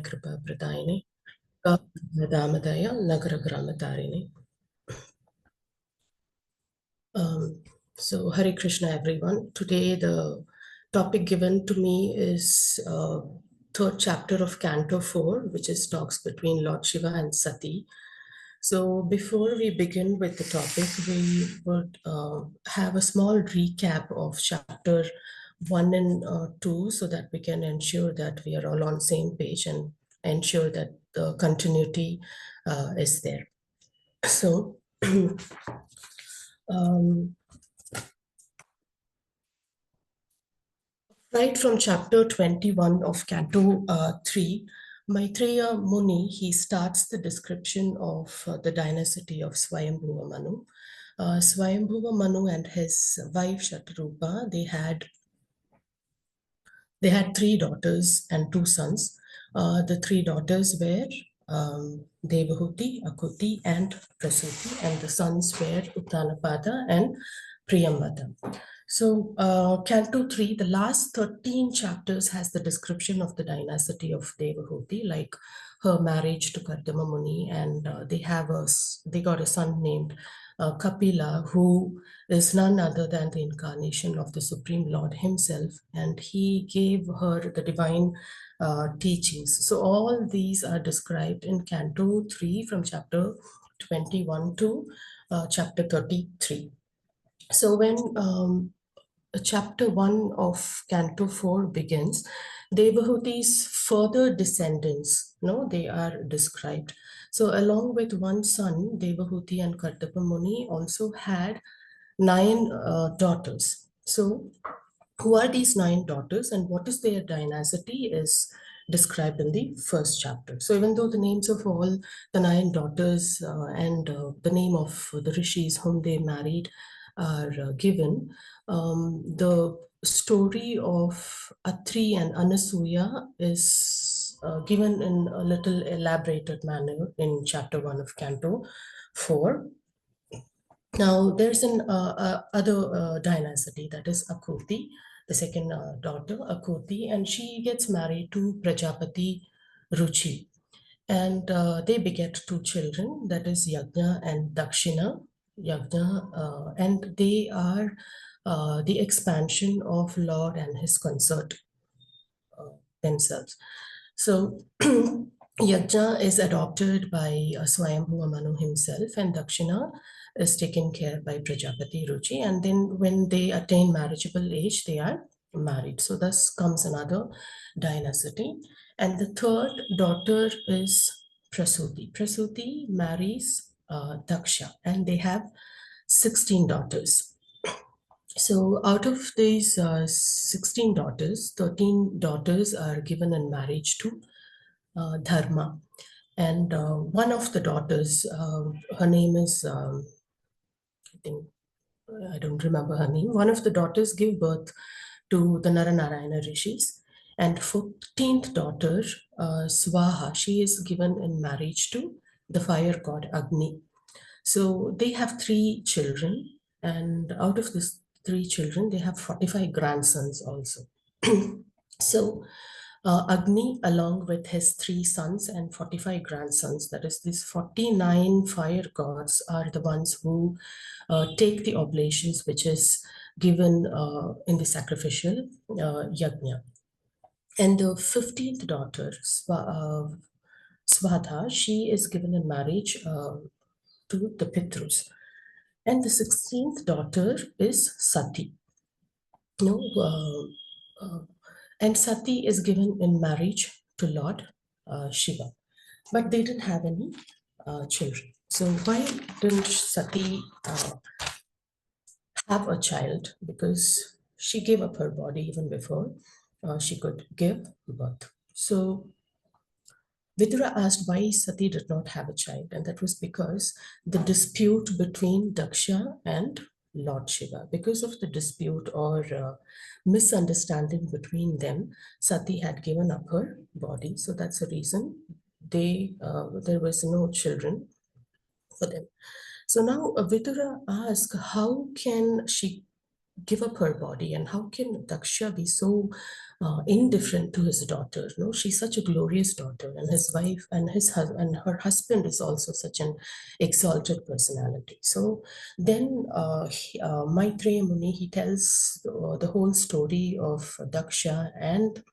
Kripa Pradayini, Damadaya, Nagara Gramatarini. So, Hare Krishna, everyone. Today, the topic given to me is third chapter of Canto 4, which is talks between Lord Shiva and Sati. So, before we begin with the topic, we would have a small recap of chapter 1 and 2 so that we can ensure that we are all on same page and ensure that the continuity is there. So, right from chapter 21 of Canto 3, Maitreya Muni, he starts the description of the dynasty of Swayambhuva Manu. Swayambhuva Manu and his wife Shatarupa, they had 3 daughters and 2 sons. The 3 daughters were Devahuti, Akuti, and Prasuti, and the sons were Uttanapada and Priyambada. So, Canto 3, the last 13 chapters has the description of the dynasty of Devahuti, like her marriage to Kardama Muni, and they got a son named Kapila, who is none other than the incarnation of the Supreme Lord himself, and he gave her the divine teachings. So all these are described in Canto 3 from chapter 21 to chapter 33. So when chapter 1 of Canto 4 begins, Devahuti's further descendants, they are described. So along with one son, Devahuti and Kardama Muni also had 9 daughters. So who are these 9 daughters and what is their dynasty is described in the first chapter. So even though the names of all the 9 daughters and the name of the rishis whom they married are given, the story of Atri and Anasuya is given in a little elaborated manner in chapter 1 of Canto 4. Now, there's an other dynasty, that is Akuti, the second daughter, Akuti, and she gets married to Prajapati Ruchi. And they beget 2 children, that is Yajna and Dakshina. Yajna, and they are the expansion of Lord and his consort themselves. So Yajna is adopted by Swayambhuva Manu himself, and Dakshina is taken care by Prajapati Ruchi. And then when they attain marriageable age, they are married. So thus comes another dynasty. And the third daughter is Prasuti. Prasuti marries Daksha, and they have 16 daughters. So out of these 16 daughters, 13 daughters are given in marriage to Dharma. And one of the daughters, her name is, I don't remember her name. One of the daughters give birth to the Naranarayana rishis. And 14th daughter, Swaha, she is given in marriage to the fire god Agni. So they have 3 children, and out of these 3 children, they have 45 grandsons also. So Agni, along with his 3 sons and 45 grandsons, that is, these 49 fire gods, are the ones who take the oblations which is given in the sacrificial yajna. And the 15th daughter, Svadha, she is given in marriage to the Pitrus. And the 16th daughter is Sati. And Sati is given in marriage to Lord Shiva. But they didn't have any children. So why didn't Sati have a child? Because she gave up her body even before she could give birth. So Vidura asked why Sati did not have a child, and that was because the dispute between Daksha and Lord Shiva. Because of the dispute or misunderstanding between them, Sati had given up her body. So that's the reason there was no children for them. So now Vidura asked, how can she give up her body. And how can Daksha be so indifferent to his daughter? No, she's such a glorious daughter, and his wife and and her husband is also such an exalted personality. So then Maitreya Muni, he tells the whole story of Daksha and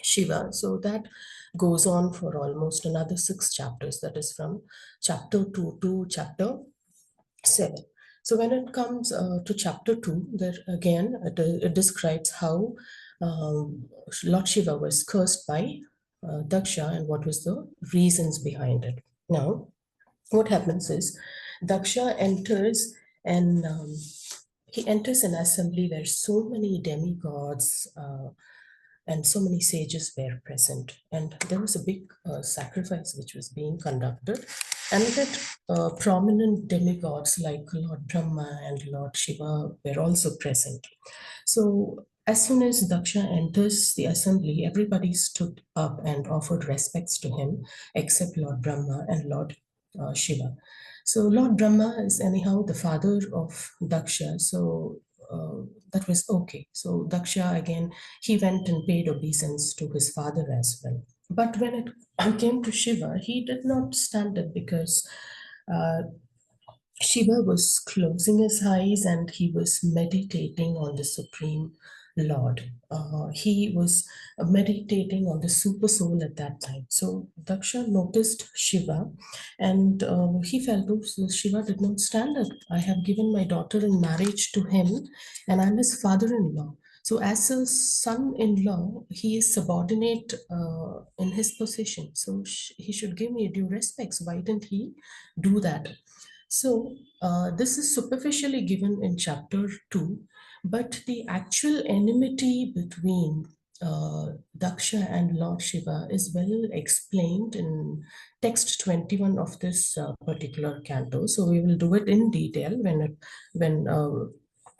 Shiva. So that goes on for almost another 6 chapters. That is from chapter 2 to chapter 7. So when it comes to chapter 2, there again it describes how um, Lord Shiva was cursed by Daksha and what was the reasons behind it. Now, what happens is Daksha enters and he enters an assembly where so many demigods and so many sages were present. And there was a big sacrifice which was being conducted. And that prominent demigods like Lord Brahma and Lord Shiva were also present. So as soon as Daksha enters the assembly, everybody stood up and offered respects to him, except Lord Brahma and Lord Shiva. So Lord Brahma is anyhow the father of Daksha. So that was okay. So Daksha again, he went and paid obeisance to his father as well. But when it came to Shiva, he did not stand it because uh, Shiva was closing his eyes and he was meditating on the Supreme Lord. He was meditating on the Super Soul at that time. So Daksha noticed Shiva and he felt, oh, so Shiva did not stand up. I have given my daughter in marriage to him and I'm his father in law. So, as a son in law, he is subordinate in his position. So, he should give me due respects. Why didn't he do that? So, this is superficially given in chapter 2, but the actual enmity between Daksha and Lord Shiva is well explained in text 21 of this particular canto. So, we will do it in detail when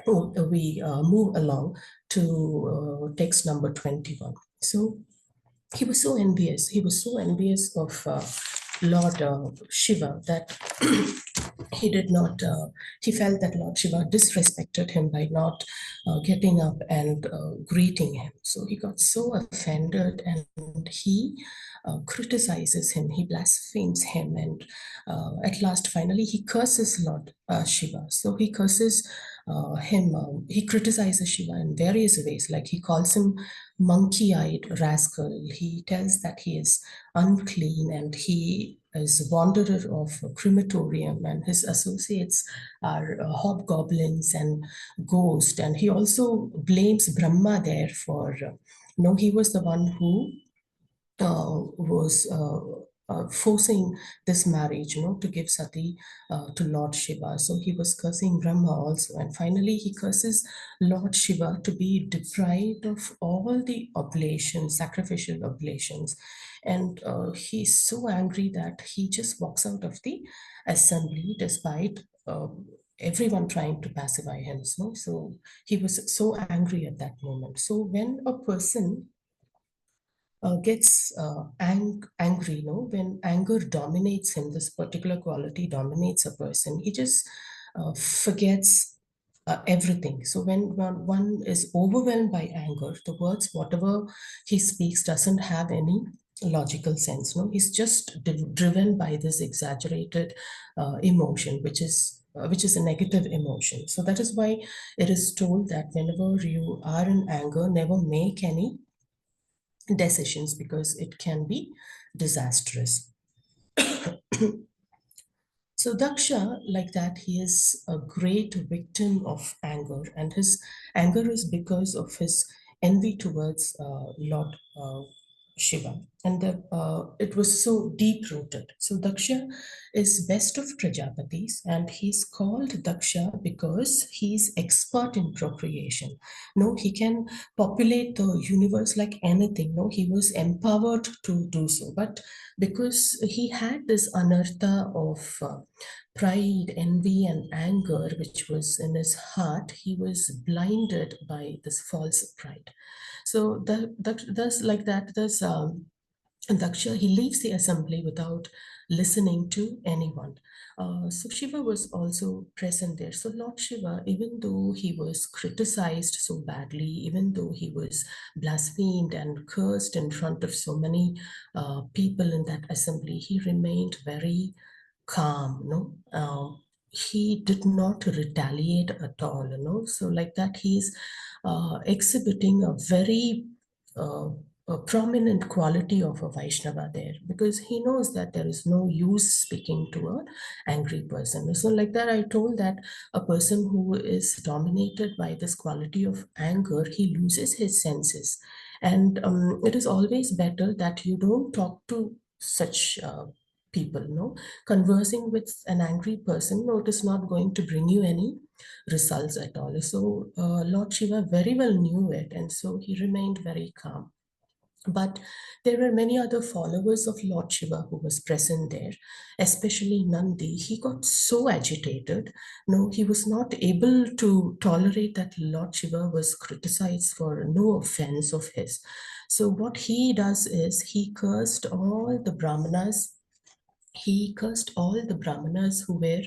we move along to text number 21. So, he was so envious. He was so envious of Lord Shiva that he did not, he felt that Lord Shiva disrespected him by not getting up and greeting him. So he got so offended and he criticizes him, he blasphemes him, and at last, finally, he curses Lord Shiva. So he curses him, he criticizes Shiva in various ways, like he calls him monkey-eyed rascal. He tells that he is unclean and he is wanderer of a crematorium and his associates are hobgoblins and ghosts. And he also blames Brahma there for, no, he was the one who was forcing this marriage, to give Sati to Lord Shiva. So he was cursing Brahma also. And finally, he curses Lord Shiva to be deprived of all the oblations, sacrificial oblations. And he's so angry that he just walks out of the assembly despite everyone trying to pacify him. So he was so angry at that moment. So when a person gets angry, when anger dominates him, this particular quality dominates a person, he just forgets everything. So when one is overwhelmed by anger, the words, whatever he speaks, doesn't have any logical sense. No, he's just driven by this exaggerated emotion, which is a negative emotion. So that is why it is told that whenever you are in anger, never make any decisions because it can be disastrous. So Daksha, like that, he is a great victim of anger, and his anger is because of his envy towards Lord Shiva, and it was so deep rooted. So Daksha is best of Prajapatis, and he's called Daksha because he's expert in procreation. No, he can populate the universe like anything. No, he was empowered to do so, but because he had this anartha of pride, envy, and anger, which was in his heart, he was blinded by this false pride. So thus like that, there's And Daksha, he leaves the assembly without listening to anyone. So Shiva was also present there. So Lord Shiva, even though he was criticized so badly, even though he was blasphemed and cursed in front of so many people in that assembly, he remained very calm. He did not retaliate at all. So like that, he's exhibiting a very a prominent quality of a Vaishnava there, because he knows that there is no use speaking to an angry person. So like that, I told that a person who is dominated by this quality of anger, he loses his senses. And it is always better that you don't talk to such people. Conversing with an angry person, no, it is not going to bring you any results at all. So Lord Shiva very well knew it, and so he remained very calm. But there were many other followers of Lord Shiva who was present there, especially Nandi. He got so agitated. No, he was not able to tolerate that Lord Shiva was criticized for no offense of his. So what he does is he cursed all the Brahmanas. He cursed all the Brahmanas who were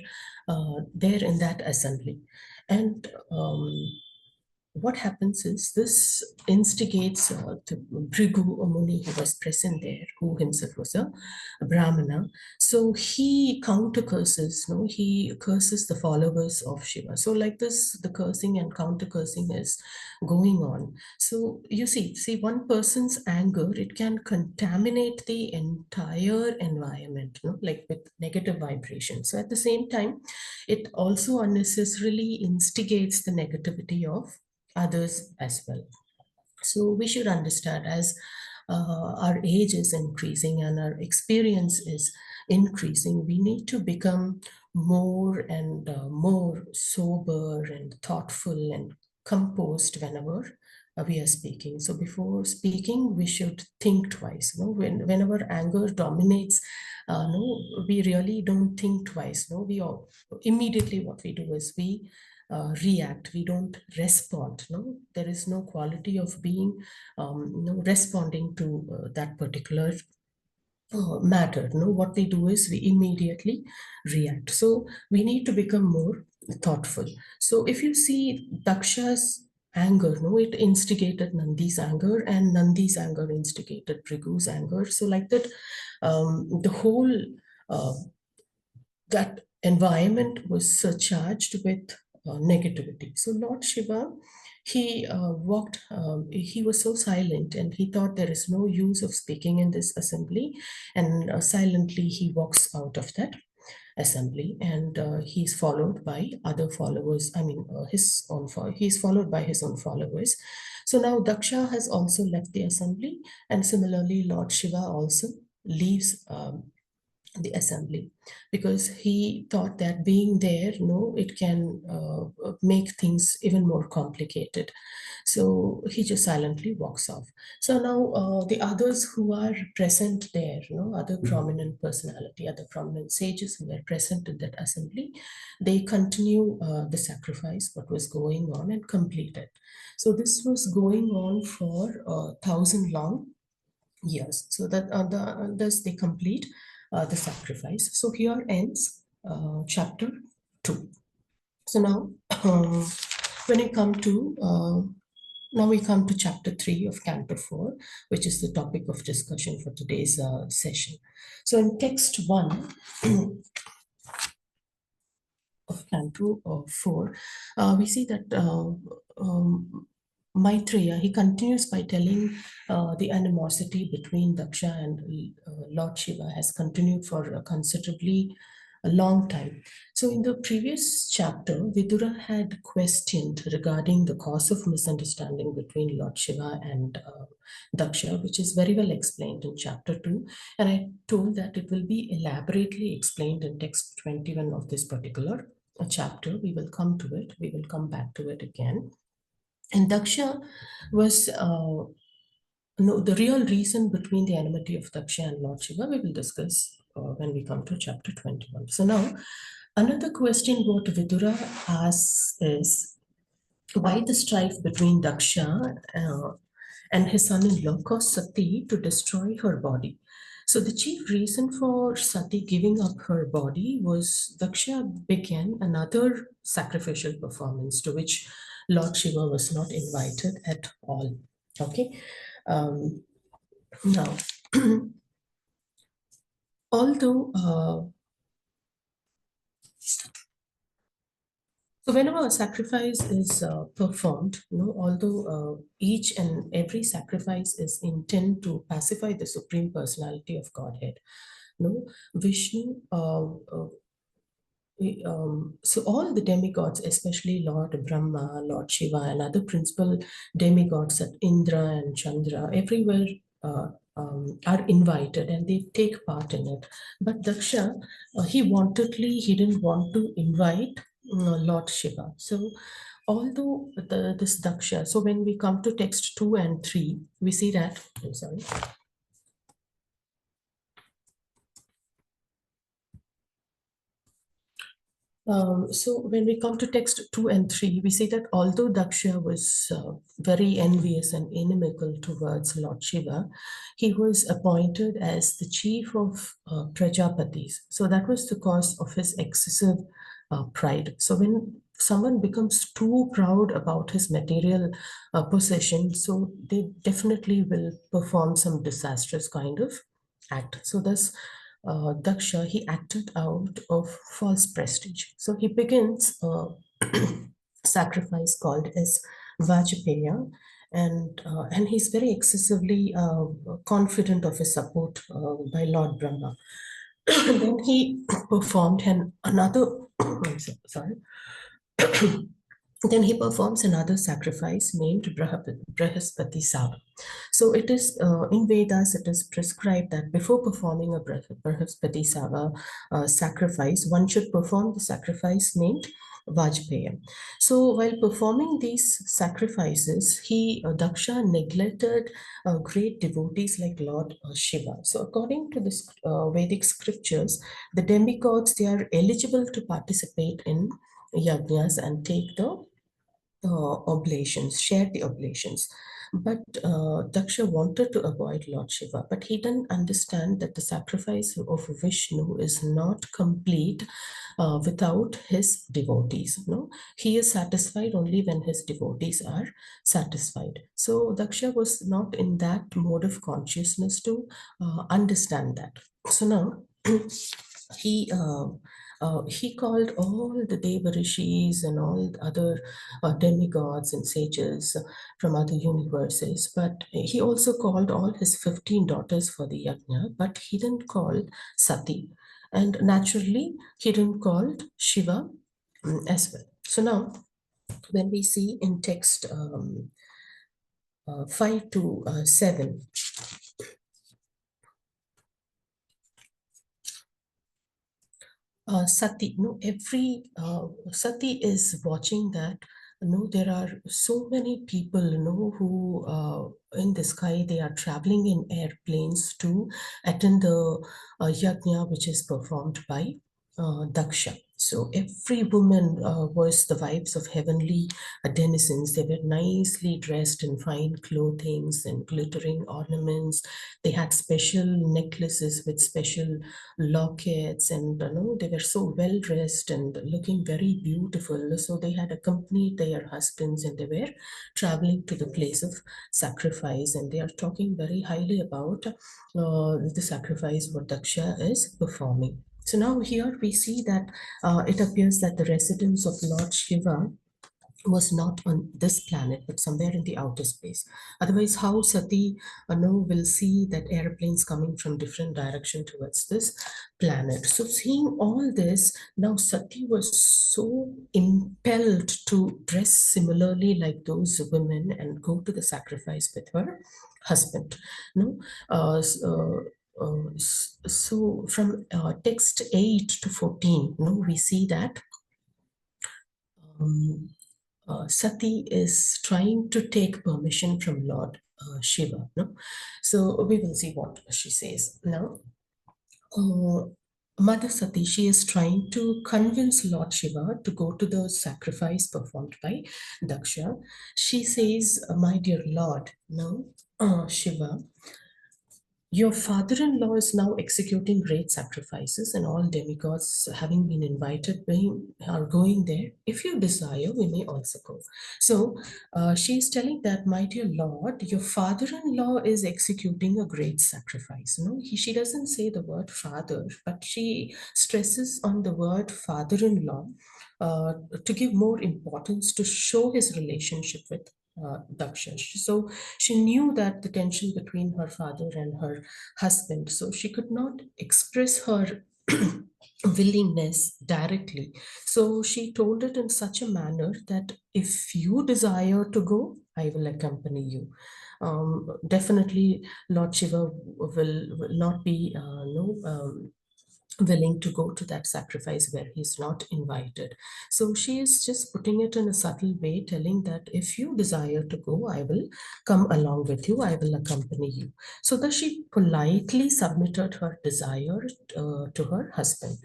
there in that assembly. And what happens is this instigates the Bhrigu Muni who was present there, who himself was a Brahmana. So he counter curses, no, he curses the followers of Shiva. So like this, the cursing and counter cursing is going on. So you see, one person's anger, it can contaminate the entire environment, like with negative vibrations. So at the same time, it also unnecessarily instigates the negativity of others as well. So we should understand, as our age is increasing and our experience is increasing, we need to become more and more sober and thoughtful and composed whenever we are speaking. So before speaking, we should think twice. Whenever anger dominates, we really don't think twice. We all immediately, what we do is we react, we don't respond. There is no quality of being responding to that particular matter. What we do is we immediately react. So we need to become more thoughtful. So if you see Daksha's anger, it instigated Nandi's anger, and Nandi's anger instigated Brigu's anger. So like that, the whole uh, that environment was surcharged with negativity. So Lord Shiva, he was so silent, and he thought there is no use of speaking in this assembly, and silently he walks out of that assembly, and he's followed by other followers. I mean, he's followed by his own followers. So now Daksha has also left the assembly, and similarly Lord Shiva also leaves the assembly, because he thought that being there, it can make things even more complicated. So he just silently walks off. So now the others who are present there, other prominent personality, other prominent sages who were present in that assembly, they continue the sacrifice, what was going on, and complete it. So this was going on for 1,000 long years. So that thus they complete the sacrifice. So here ends chapter 2. So now, when we come to now we come to chapter 3 of Canto 4, which is the topic of discussion for today's session. So in text 1 of Canto 4, we see that Maitreya, he continues by telling the animosity between Daksha and Lord Shiva has continued for a considerably a long time. So in the previous chapter, Vidura had questioned regarding the cause of misunderstanding between Lord Shiva and Daksha, which is very well explained in chapter 2. And I told that it will be elaborately explained in text 21 of this particular chapter. We will come to it. We will come back to it again. And Daksha was no, the real reason between the enmity of Daksha and Lord Shiva, we will discuss when we come to chapter 21. So now, another question what Vidura asks is, why the strife between Daksha and his son-in-law caused Sati to destroy her body? So the chief reason for Sati giving up her body was Daksha began another sacrificial performance to which Lord Shiva was not invited at all. Okay. Um, Now, although so whenever a sacrifice is performed, although each and every sacrifice is intent to pacify the supreme personality of Godhead, Vishnu so all the demigods, especially Lord Brahma, Lord Shiva, and other principal demigods at Indra and Chandra, everywhere are invited and they take part in it. But Daksha, he didn't want to invite Lord Shiva. So although this Daksha, so when we come to text 2 and 3, we see that, I'm sorry. So when we come to text 2 and 3, we see that although Daksha was very envious and inimical towards Lord Shiva, he was appointed as the chief of Prajapatis. So that was the cause of his excessive pride. So when someone becomes too proud about his material possession, so they definitely will perform some disastrous kind of act. So thus, Daksha, he acted out of false prestige. So he begins a sacrifice called as Vajpaya, and he's very excessively confident of his support by Lord Brahma. Then he performed another, sorry, then he performs another sacrifice named Brahaspati Sava. So it is in Vedas, it is prescribed that before performing a Brahaspati Sava sacrifice, one should perform the sacrifice named Vajpaya. So while performing these sacrifices, Daksha neglected great devotees like Lord Shiva. So according to the Vedic scriptures, the demigods, they are eligible to participate in yajnas and take the oblations, share the oblations. But Daksha wanted to avoid Lord Shiva, but he didn't understand that the sacrifice of Vishnu is not complete without his devotees. No, he is satisfied only when his devotees are satisfied. So Daksha was not in that mode of consciousness to understand that. So now he he called all the Deva Rishis and all the other demigods and sages from other universes, but he also called all his 15 daughters for the yajna, but he didn't call Sati. And naturally, he didn't call Shiva as well. So now, when we see in text 5 to 7, Sati, no, every Sati is watching that. No, there are so many people, who in the sky they are traveling in airplanes to attend the yajna which is performed by Daksha. So every woman was the wives of heavenly denizens. They were nicely dressed in fine clothings and glittering ornaments. They had special necklaces with special lockets, and they were so well dressed and looking very beautiful. So they had accompanied their husbands and they were traveling to the place of sacrifice, and they are talking very highly about the sacrifice what Daksha is performing. So now here we see that it appears that the residence of Lord Shiva was not on this planet, but somewhere in the outer space. Otherwise, how Sati will see that airplanes coming from different direction towards this planet. So seeing all this, now Sati was so impelled to dress similarly like those women and go to the sacrifice with her husband. No, so from text 8 to 14, we see that um, Sati is trying to take permission from Lord Shiva. No? So we will see what she says. Now, Mother Sati, she is trying to convince Lord Shiva to go to the sacrifice performed by Daksha. She says, my dear Lord, no, Shiva, Your father-in-law is now executing great sacrifices, and all demigods, having been invited, are going there. If you desire, we may also go. So she is telling that, my dear Lord, your father-in-law is executing a great sacrifice. She doesn't say the word father, but she stresses on the word father-in-law to give more importance, to show his relationship with Daksha. So she knew that the tension between her father and her husband, so she could not express her willingness directly. So she told it in such a manner that, if you desire to go, I will accompany you. Definitely, Lord Shiva will not be no. Willing to go to that sacrifice where he's not invited. So she is just putting it in a subtle way, telling that, if you desire to go, I will come along with you, I will accompany you. So that she politely submitted her desire to her husband.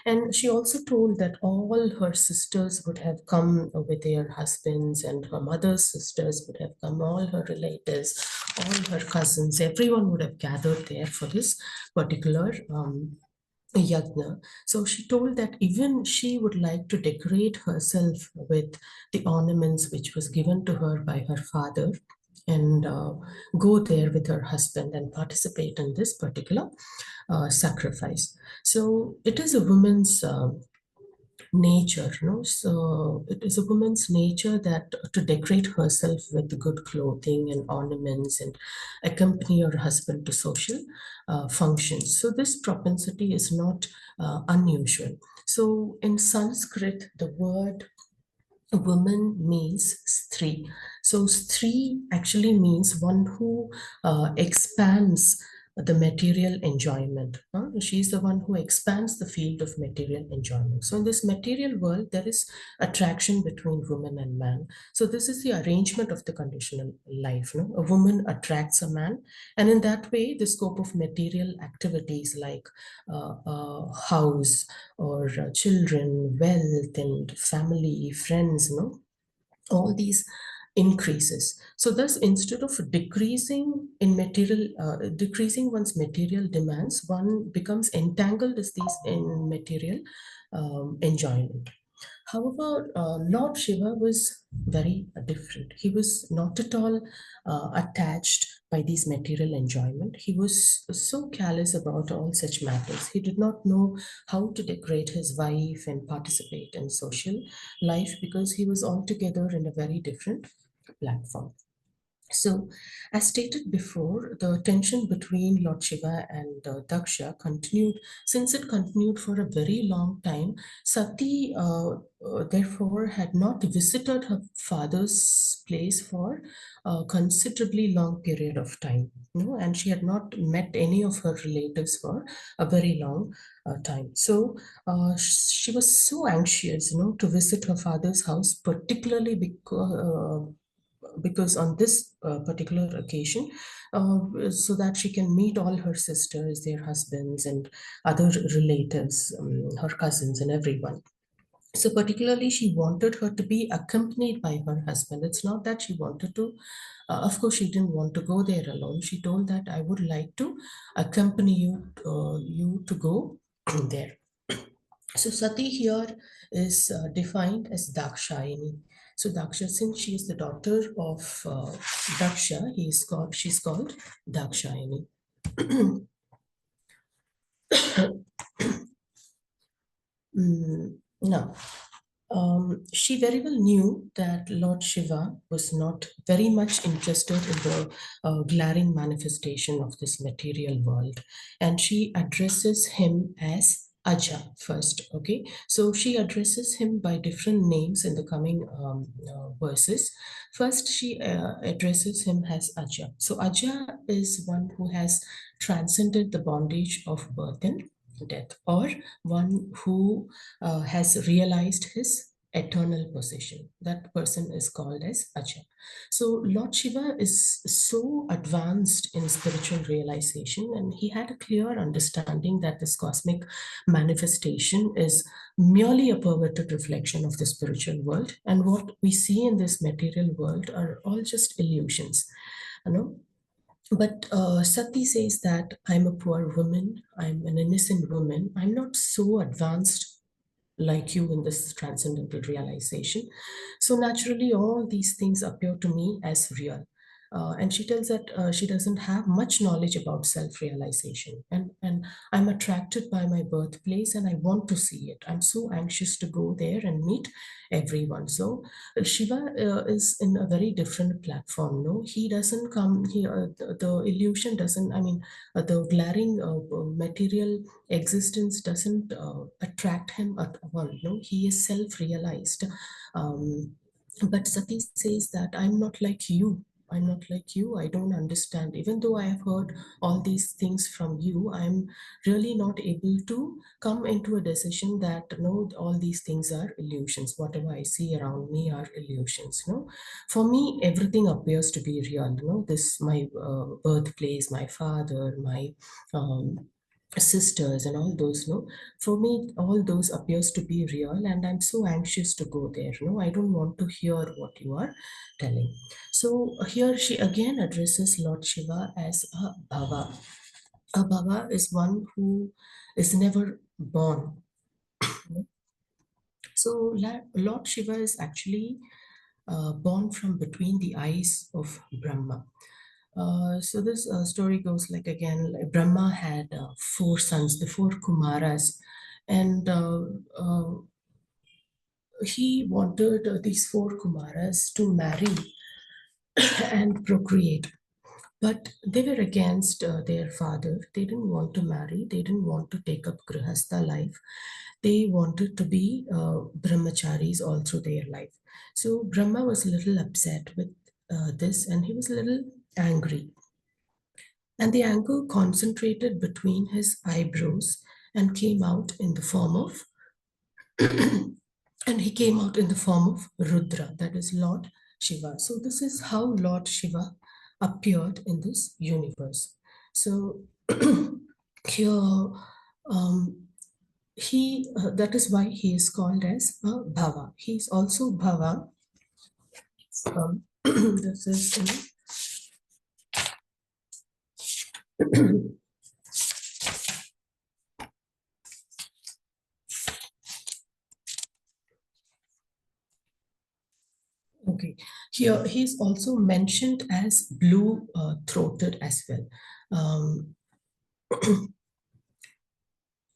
And she also told that all her sisters would have come with their husbands, and her mother's sisters would have come, all her relatives, all her cousins, everyone would have gathered there for this particular yajna. So she told that even she would like to decorate herself with the ornaments which was given to her by her father, and go there with her husband and participate in this particular sacrifice. So it is a woman's nature, so it is a woman's nature that to decorate herself with good clothing and ornaments and accompany her husband to social functions. So this propensity is not unusual. So in Sanskrit, the word woman means stri. So stri actually means one who expands the material enjoyment. She's the one who expands the field of material enjoyment. So in this material world, there is attraction between woman and man. So this is the arrangement of the conditional life. No? A woman attracts a man, and in that way, the scope of material activities like house or children, wealth, and family, friends, all these increases. So thus, instead of decreasing one's material demands, one becomes entangled as these in material enjoyment. However, Lord Shiva was very different. He was not at all attached by these material enjoyment. He was so callous about all such matters. He did not know how to decorate his wife and participate in social life, because he was altogether in a very different platform. So, as stated before, the tension between Lord Shiva and Daksha continued. Since it continued for a very long time, Sati, therefore, had not visited her father's place for a considerably long period of time. And she had not met any of her relatives for a very long time. So, she was so anxious, to visit her father's house, particularly because on this particular occasion, so that she can meet all her sisters, their husbands, and other relatives, her cousins, and everyone. So, particularly, she wanted her to be accompanied by her husband. It's not that she wanted to, of course, she didn't want to go there alone. She told that, I would like to accompany you to go there. So Sati here is defined as Dakshayani. So Daksha, since she is the daughter of Daksha, she's called Dakshayani. Now, she very well knew that Lord Shiva was not very much interested in the glaring manifestation of this material world, and she addresses him as Aja first. Okay, so she addresses him by different names in the coming verses. First, she addresses him as Aja. So Aja is one who has transcended the bondage of birth and death, or one who has realized his eternal position. That person is called as Aja. So Lord Shiva is so advanced in spiritual realization, and he had a clear understanding that this cosmic manifestation is merely a perverted reflection of the spiritual world, and what we see in this material world are all just illusions. You know, But Sati says that I'm a poor woman, I'm an innocent woman, I'm not so advanced like you in this transcendental realization. So naturally, all these things appear to me as real. And she tells that she doesn't have much knowledge about self-realization, and I'm attracted by my birthplace, and I want to see it. I'm so anxious to go there and meet everyone. So Shiva is in a very different platform. No, he doesn't come here. The illusion doesn't. I mean, the glaring material existence doesn't attract him at all. No, he is self-realized. But Sati says that I'm not like you. I'm not like you. I don't understand. Even though I have heard all these things from you, I'm really not able to come into a decision that no, all these things are illusions. Whatever I see around me are illusions. No, for me, everything appears to be real. No, this my birthplace, my father, my um, sisters and all those, no, for me all those appears to be real, and I'm so anxious to go there. No, I don't want to hear what you are telling. So here she again addresses Lord Shiva as a bhava. A bhava is one who is never born. So Lord Shiva is actually born from between the eyes of Brahma. So this story goes like, again, like Brahma had four sons, the four Kumaras, and he wanted these four Kumaras to marry and procreate. But they were against their father. They didn't want to marry. They didn't want to take up Grihastha life. They wanted to be brahmacharis all through their life. So Brahma was a little upset with this, and he was a little angry. And the anger concentrated between his eyebrows and came out in the form of and he came out in the form of Rudra, that is Lord Shiva. So this is how Lord Shiva appeared in this universe. So here, he that is why he is called as a Bhava. He is also Bhava. This is okay. Here he is also mentioned as blue throated as well. Um,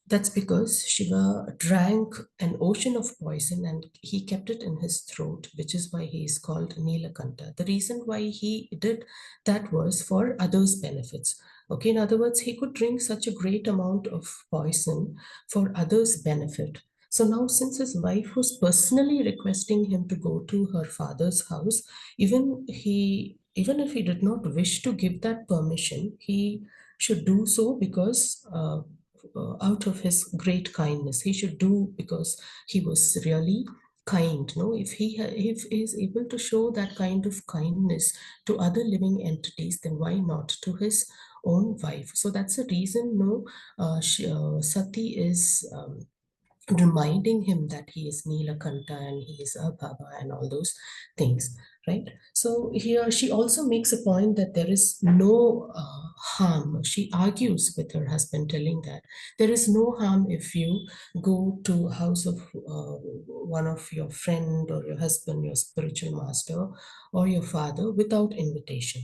That's because Shiva drank an ocean of poison and he kept it in his throat, which is why he is called Nilakanta. The reason why he did that was for others' benefits. Okay, in other words, he could drink such a great amount of poison for others' benefit. So now, since his wife was personally requesting him to go to her father's house, even if he did not wish to give that permission, he should do so because out of his great kindness. He should do because he was really kind. No, if he is able to show that kind of kindness to other living entities, then why not to his own wife? So that's the reason. No, Sati is reminding him that he is Nilakanta and he is Abhava and all those things, right? So here she also makes a point that there is no harm. She argues with her husband, telling that there is no harm if you go to a house of one of your friend or your husband, your spiritual master, or your father without invitation.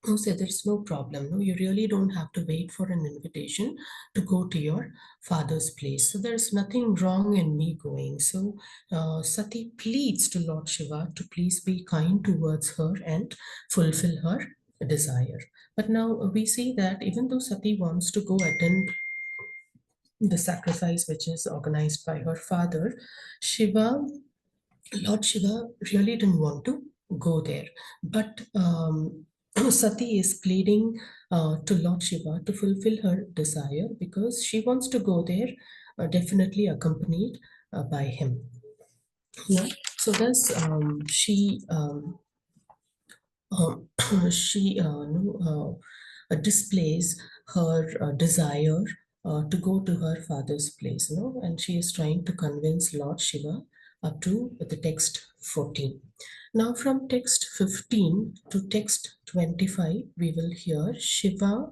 Who said there's no problem. No, you really don't have to wait for an invitation to go to your father's place. So there's nothing wrong in me going. So Sati pleads to Lord Shiva to please be kind towards her and fulfill her desire. But now we see that even though Sati wants to go attend the sacrifice which is organized by her father, Shiva Lord Shiva really didn't want to go there. But Sati is pleading to Lord Shiva to fulfill her desire because she wants to go there, definitely accompanied by him. Yeah. So thus um, she no, displays her desire to go to her father's place, and she is trying to convince Lord Shiva up to the text 14. Now from text 15 to text 25, we will hear Shiva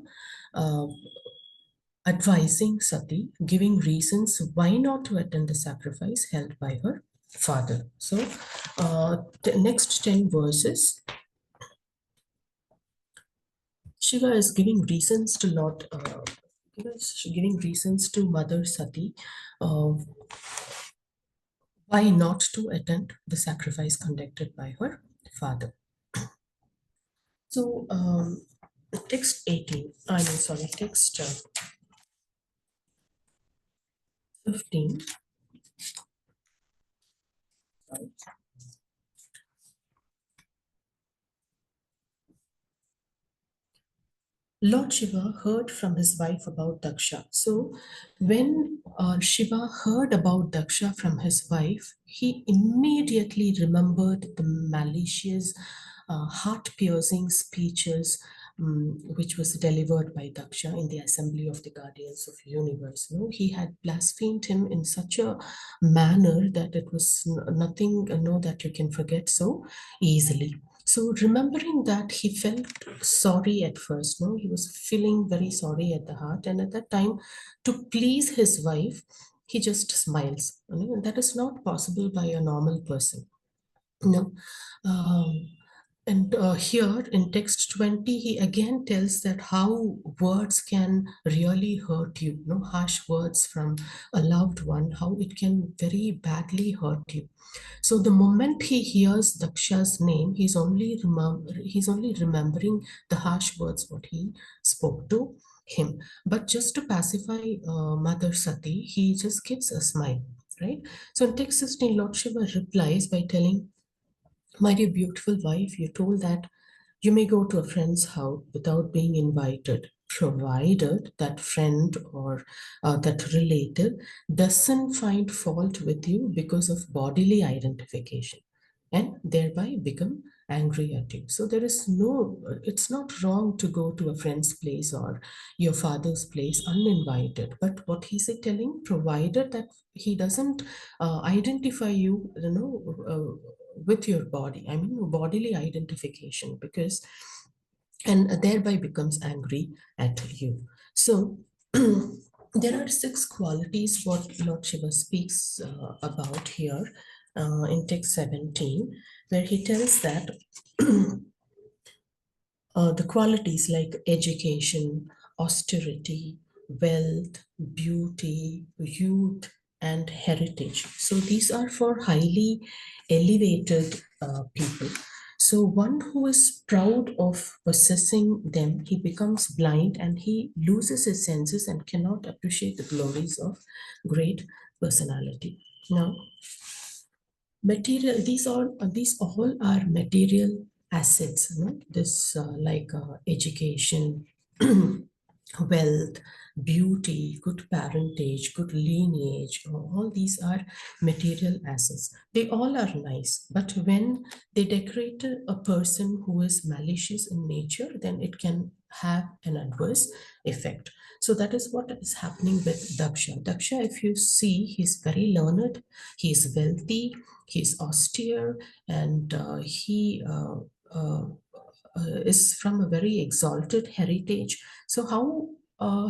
uh, advising Sati, giving reasons why not to attend the sacrifice held by her father. So, the next 10 verses, Shiva is giving reasons to giving reasons to Mother Sati uh, why not to attend the sacrifice conducted by her father. So, text 18, I mean, sorry, text 15. Lord Shiva heard from his wife about Daksha. So, when Shiva heard about Daksha from his wife, he immediately remembered the malicious, heart piercing speeches which was delivered by Daksha in the assembly of the guardians of universe. No, he had blasphemed him in such a manner that it was nothing, that you can forget so easily. So remembering that, he felt sorry at first. No, he was feeling very sorry at the heart, and at that time, to please his wife, he just smiles. That is not possible by a normal person. No. Um, and here in text 20, he again tells that how words can really hurt you. Harsh words from a loved one, how it can very badly hurt you. So the moment he hears Daksha's name, he's only remembering the harsh words what he spoke to him. But just to pacify Mother Sati, he just gives a smile, right? So in text 16, Lord Shiva replies by telling, my dear beautiful wife, you told that you may go to a friend's house without being invited, provided that friend or that relative doesn't find fault with you because of bodily identification and thereby become angry at you. So there is it's not wrong to go to a friend's place or your father's place uninvited. But what he's telling, provided that he doesn't identify you, with your body. I mean, bodily identification, because and thereby becomes angry at you. So there are 6 qualities what Lord Shiva speaks about here in text 17, where he tells that the qualities like education, austerity, wealth, beauty, youth, and heritage. So these are for highly elevated people. So one who is proud of possessing them, he becomes blind and he loses his senses and cannot appreciate the glories of great personality. Now, material, these all are material assets, this like education, wealth, beauty, good parentage, good lineage, all these are material assets. They all are nice, but when they decorate a person who is malicious in nature, then it can have an adverse effect. So that is what is happening with Daksha. If you see, he's very learned, he's wealthy, he's austere, and uh, is from a very exalted heritage. So how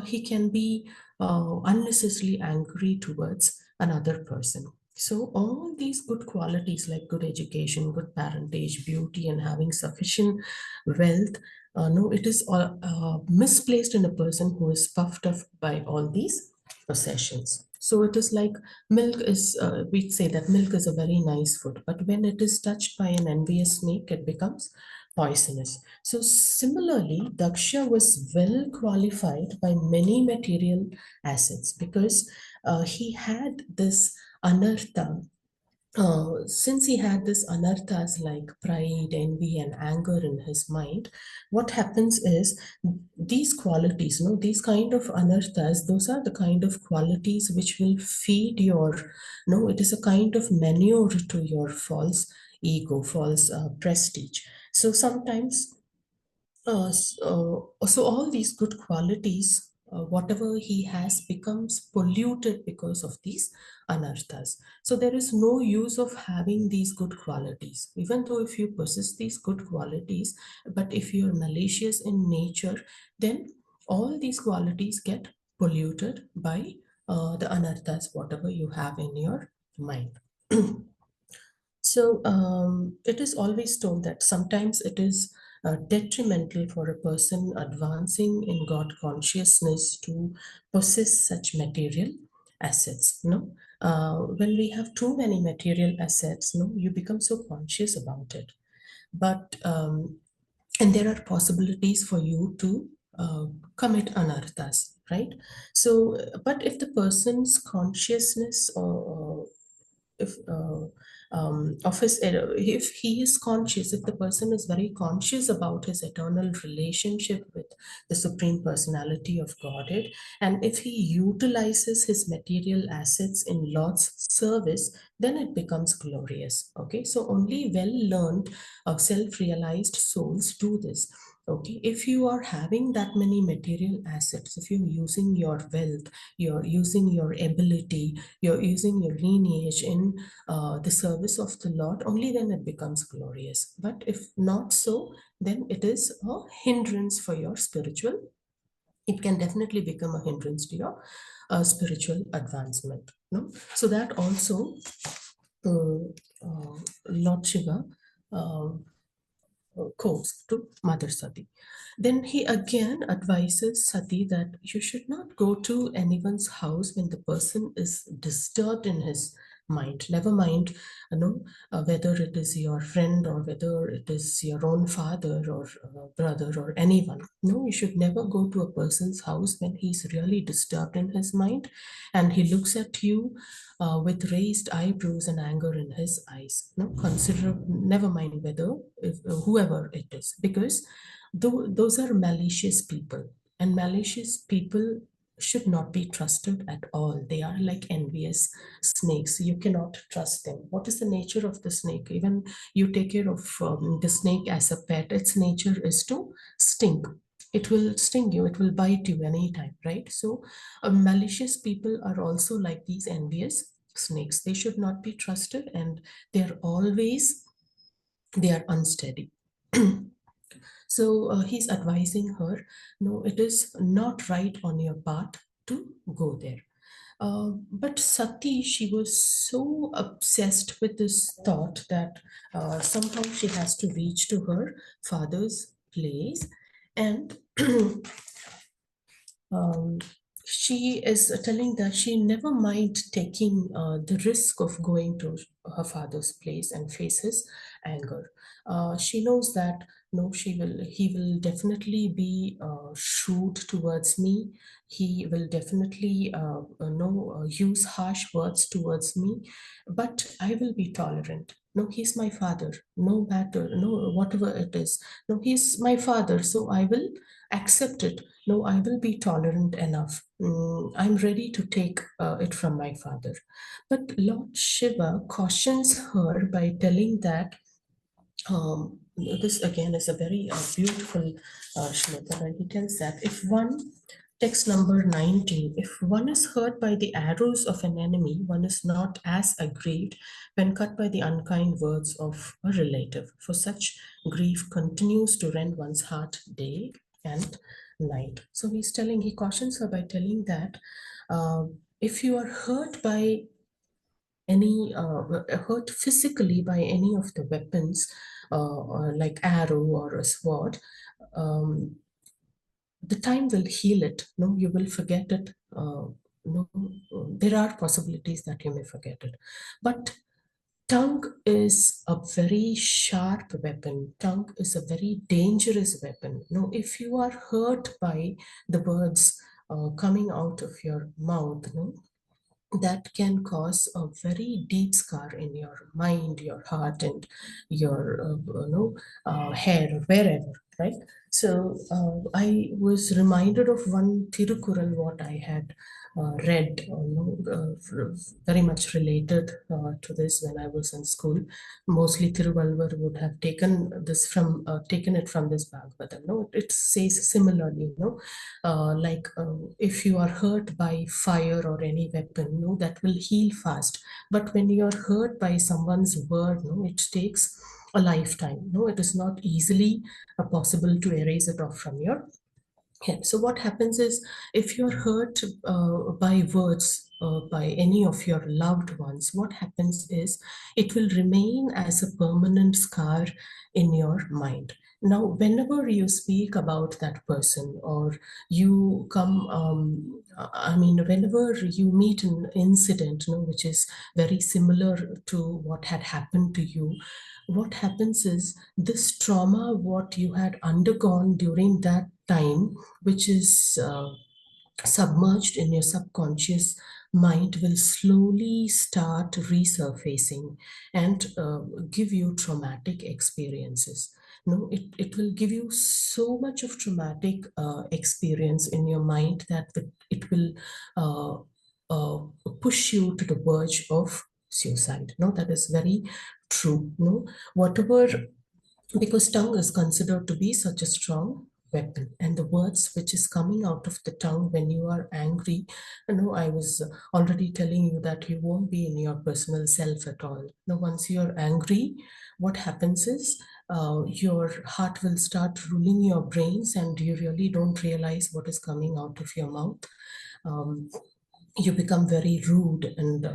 he can be unnecessarily angry towards another person? So all these good qualities like good education, good parentage, beauty, and having sufficient wealth, no, it is misplaced in a person who is puffed up by all these possessions. So it is like milk is, we say that milk is a very nice food, but when it is touched by an envious snake, it becomes poisonous. So similarly, Daksha was well qualified by many material assets because he had this anartha. Since he had this anarthas like pride, envy, and anger in his mind, what happens is these qualities, these kind of anarthas, those are the kind of qualities which will feed your, no, it is a kind of manure to your false ego, false prestige. So sometimes, so all these good qualities whatever he has becomes polluted because of these anarthas. So there is no use of having these good qualities, even though if you possess these good qualities, but if you're malicious in nature, then all these qualities get polluted by the anarthas, whatever you have in your mind. So it is always told that sometimes it is detrimental for a person advancing in God consciousness to possess such material assets. No, when we have too many material assets, no, you become so conscious about it. But and there are possibilities for you to commit anarthas, right? So, but if the person's consciousness or if of his if he is conscious, if the person is very conscious about his eternal relationship with the supreme personality of Godhead, and if he utilizes his material assets in Lord's service, then it becomes glorious. Okay, so only well learned self-realized souls do this. Okay, if you are having that many material assets, if you're using your wealth, you're using your ability, you're using your lineage in the service of the Lord, only then it becomes glorious. But if not so, then it is a hindrance for your spiritual. It can definitely become a hindrance to your spiritual advancement. No? So that also uh, Lord Shiva uh, quotes to Mother Sati. Then he again advises Sati that you should not go to anyone's house when the person is disturbed in his mind. Never mind, whether it is your friend or whether it is your own father or brother or anyone. No, you should never go to a person's house when he's really disturbed in his mind and he looks at you with raised eyebrows and anger in his eyes. No, consider, never mind whether if whoever it is, because those are malicious people, and malicious people should not be trusted at all. They are like envious snakes. You cannot trust them. What is the nature of the snake? Even you take care of the snake as a pet, its nature is to sting. It will sting you, it will bite you anytime, right? So malicious people are also like these envious snakes. They should not be trusted, and they're always, they are unsteady. So he's advising her, no, it is not right on your path to go there. But Sati, she was so obsessed with this thought that somehow she has to reach to her father's place, and um, she is telling that she never mind taking the risk of going to her father's place and face his anger. She knows that no, he will definitely be shrewd towards me. He will definitely no use harsh words towards me, but I will be tolerant. No, he's my father. No matter, no, whatever it is. No, he's my father, so I will accept it. No, I will be tolerant enough. I'm ready to take it from my father. But Lord Shiva cautions her by telling that this again is a very beautiful shloka, and he tells that if one, text number 19, if one is hurt by the arrows of an enemy, one is not as aggrieved when cut by the unkind words of a relative. For such grief continues to rend one's heart day and night. So he cautions her by telling that if you are hurt by any hurt physically by any of the weapons, like arrow or a sword, um, the time will heal it. No, you will forget it. No, there are possibilities that you may forget it, but tongue is a very sharp weapon. Tongue is a very dangerous weapon. No, if you are hurt by the words coming out of your mouth, no, that can cause a very deep scar in your mind, your heart, and your hair, wherever, right? So I was reminded of one Tirukural what I had read, very much related to this when I was in school. Mostly Tiruvalvar would have taken it from this Bhagavatam. No, it says similarly, if you are hurt by fire or any weapon, no, that will heal fast. But when you are hurt by someone's word, no, it takes a lifetime. No, it is not easily possible to erase it off from your head. So what happens is, if you're hurt by words by any of your loved ones, what happens is it will remain as a permanent scar in your mind. Now, whenever you speak about that person, or you come, whenever you meet an incident, which is very similar to what had happened to you, what happens is this trauma, what you had undergone during that time, which is submerged in your subconscious mind, will slowly start resurfacing and give you traumatic experiences. No, it will give you so much of traumatic experience in your mind that it will uh, push you to the verge of suicide. No, that is very true. No, whatever, because tongue is considered to be such a strong weapon, and the words which is coming out of the tongue when you are angry, I was already telling you that you won't be in your personal self at all. Now, once you're angry, what happens is your heart will start ruling your brains, and you really don't realize what is coming out of your mouth. um, you become very rude, and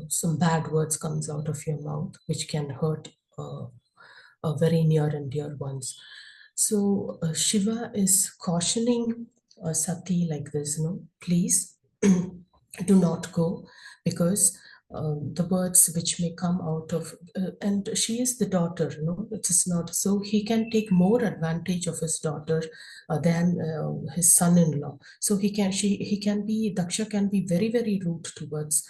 some bad words comes out of your mouth which can hurt very near and dear ones. So Shiva is cautioning Sati like this, please do not go, because the words which may come out of, and she is the daughter, it is not, so he can take more advantage of his daughter than his son-in-law. So he can be, Daksha can be very, very rude towards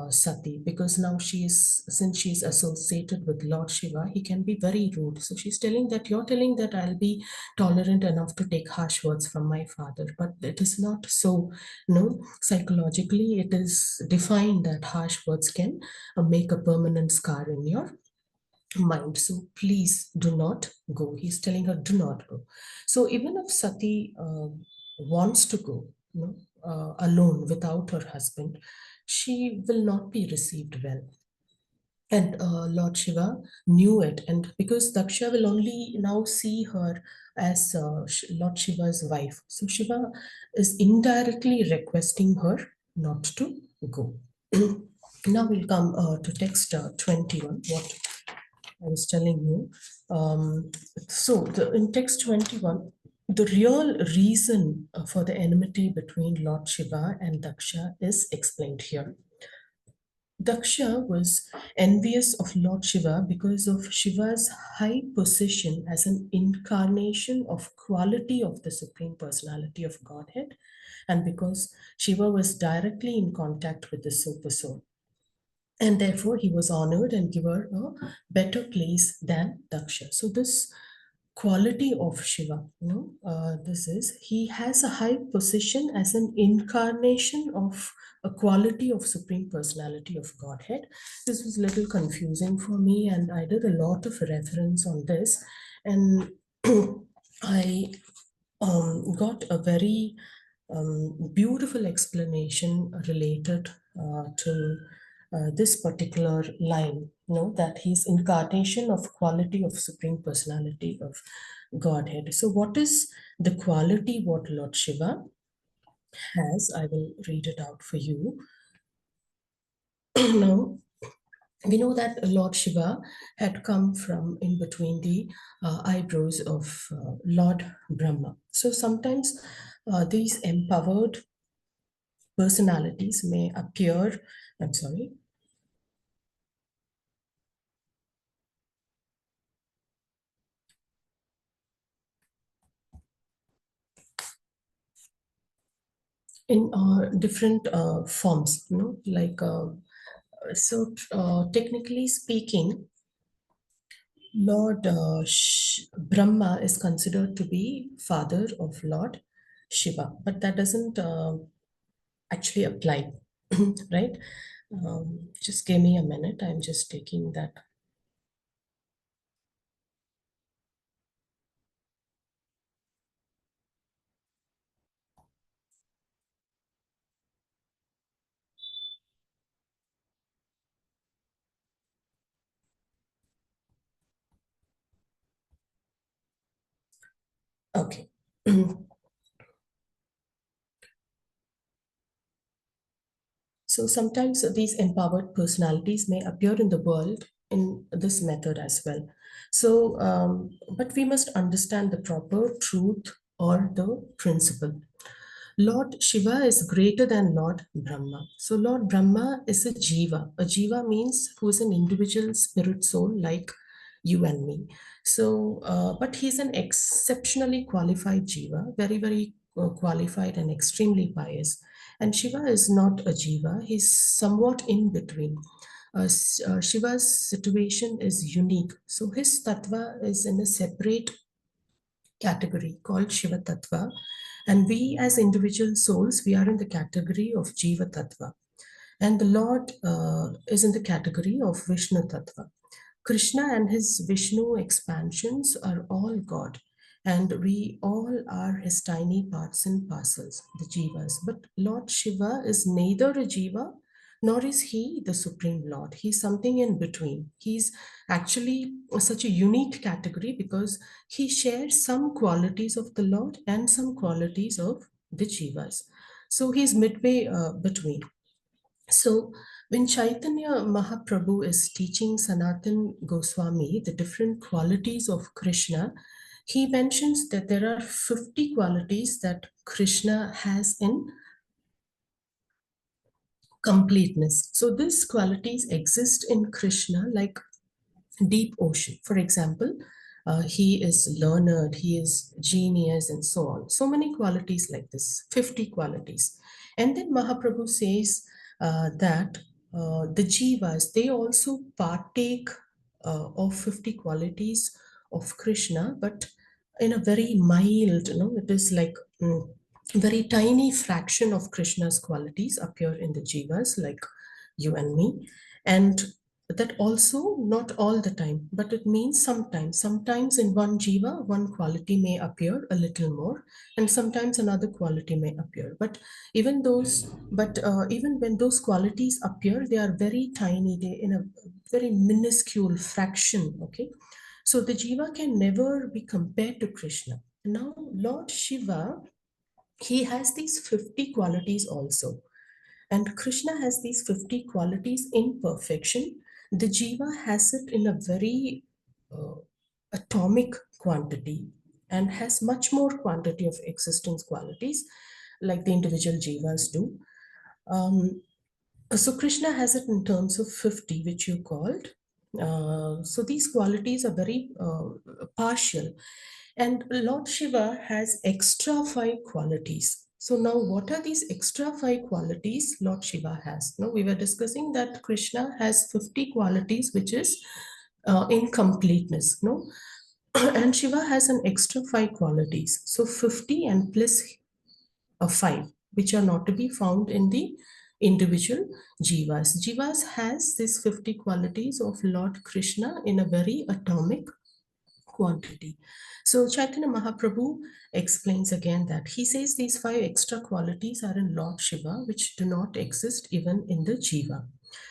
Sati, because now since she is associated with Lord Shiva, he can be very rude. So she's telling that, you're telling that I'll be tolerant enough to take harsh words from my father, but it is not so. No, psychologically, it is defined that harsh words can make a permanent scar in your mind. So please do not go. He's telling her, do not go. So even if Sati wants to go, alone without her husband, she will not be received well. And Lord Shiva knew it. And because Daksha will only now see her as Lord Shiva's wife, so Shiva is indirectly requesting her not to go. Now we'll come to text 21, what I was telling you. In text 21, the real reason for the enmity between Lord Shiva and Daksha is explained here. Daksha was envious of Lord Shiva because of Shiva's high position as an incarnation of quality of the Supreme Personality of Godhead, and because Shiva was directly in contact with the Super Soul. And therefore, he was honored and given a better place than Daksha. So, this quality of Shiva, this is, he has a high position as an incarnation of a quality of Supreme Personality of Godhead. This was a little confusing for me, and I did a lot of reference on this, and I got a very beautiful explanation related to this particular line, that he's incarnation of quality of Supreme Personality of Godhead. So what is the quality what Lord Shiva has? I will read it out for you. Now, we know that Lord Shiva had come from in between the eyebrows of Lord Brahma. So sometimes these empowered personalities may appear, I'm sorry, in different forms, like, technically speaking, Lord Brahma is considered to be father of Lord Shiva, but that doesn't actually apply, right? Just give me a minute. I'm just taking that. Okay. So sometimes these empowered personalities may appear in the world in this method as well. So, but we must understand the proper truth or the principle. Lord Shiva is greater than Lord Brahma. So Lord Brahma is a jiva. A jiva means who is an individual spirit soul like you and me. So, but he's an exceptionally qualified jiva, very, very qualified and extremely pious. And Shiva is not a jiva, he's somewhat in between. Shiva's situation is unique. So his tattva is in a separate category called Shiva Tattva. And we as individual souls, we are in the category of Jiva Tattva. And the Lord is in the category of Vishnu Tattva. Krishna and his Vishnu expansions are all God, and we all are his tiny parts and parcels, the Jivas. But Lord Shiva is neither a Jiva nor is he the Supreme Lord. He's something in between. He's actually such a unique category because he shares some qualities of the Lord and some qualities of the Jivas. So he's midway between. So, when Chaitanya Mahaprabhu is teaching Sanatan Goswami the different qualities of Krishna, he mentions that there are 50 qualities that Krishna has in completeness. So, these qualities exist in Krishna like deep ocean. For example, he is learned, he is genius, and so on. So many qualities like this, 50 qualities. And then Mahaprabhu says that the jivas, they also partake of 50 qualities of Krishna, but in a very mild, it is like very tiny fraction of Krishna's qualities appear in the jivas, like you and me. And that also not all the time, but it means sometimes in one jiva one quality may appear a little more, and sometimes another quality may appear. But even when those qualities appear, they are very tiny, they in a very minuscule fraction. Okay, so the jiva can never be compared to Krishna. Now Lord Shiva, he has these 50 qualities also, and Krishna has these 50 qualities in perfection. The Jiva has it in a very uh, atomic quantity and has much more quantity of existence qualities like the individual Jivas do. Um, so Krishna has it in terms of 50, which you called. So these qualities are very partial. And Lord Shiva has extra five qualities. So now what are these extra five qualities Lord Shiva has? Now we were discussing that Krishna has 50 qualities, which is in completeness. No? And Shiva has an extra five qualities. So 50 and plus five, which are not to be found in the individual jivas. Jivas has these 50 qualities of Lord Krishna in a very atomic quantity. So Chaitanya Mahaprabhu explains again that he says these five extra qualities are in Lord Shiva, which do not exist even in the jiva.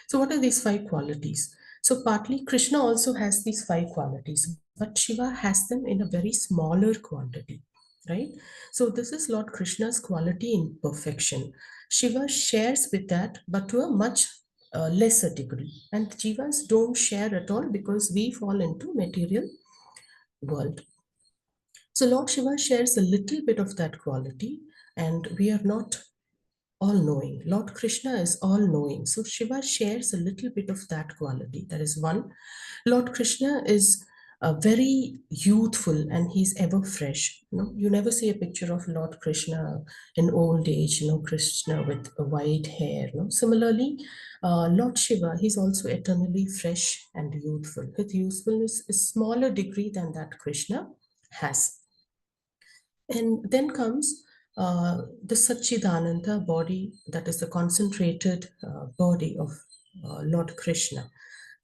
So what are these five qualities? So partly Krishna also has these five qualities, but Shiva has them in a very smaller quantity, right? So this is Lord Krishna's quality in perfection. Shiva shares with that, but to a much lesser degree. And jivas don't share at all because we fall into material world. So Lord Shiva shares a little bit of that quality, and we are not all knowing. Lord Krishna is all knowing. So Shiva shares a little bit of that quality. That is one. Lord Krishna is very youthful, and he's ever fresh. You never see a picture of Lord Krishna in old age, Krishna with a white hair. Similarly, Lord Shiva, he's also eternally fresh and youthful. His youthfulness is smaller degree than that Krishna has. And then comes the Satchidananda body, that is the concentrated body of Lord Krishna.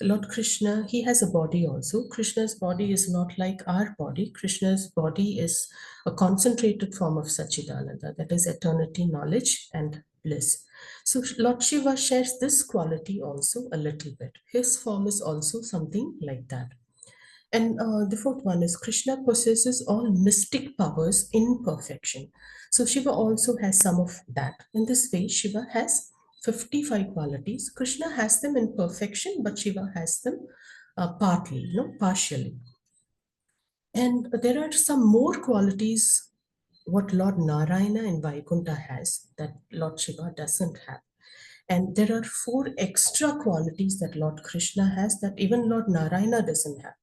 Lord Krishna, he has a body also. Krishna's body is not like our body. Krishna's body is a concentrated form of Satchidananda, that is eternity, knowledge, and bliss. So Lord Shiva shares this quality also a little bit. His form is also something like that. And the fourth one is Krishna possesses all mystic powers in perfection. So Shiva also has some of that. In this way, Shiva has 55 qualities. Krishna has them in perfection, but Shiva has them partly, partially. And there are some more qualities what Lord Narayana in Vaikuntha has that Lord Shiva doesn't have. And there are four extra qualities that Lord Krishna has that even Lord Narayana doesn't have.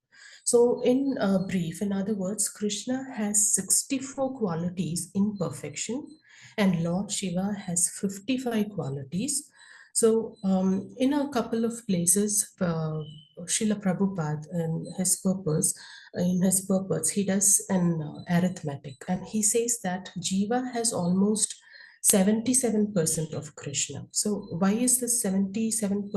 So, in brief, in other words, Krishna has 64 qualities in perfection, and Lord Shiva has 55 qualities. So, in a couple of places, Srila Prabhupada in his purpose, he does an arithmetic, and he says that Jiva has almost 77% of Krishna. So why is this 77%?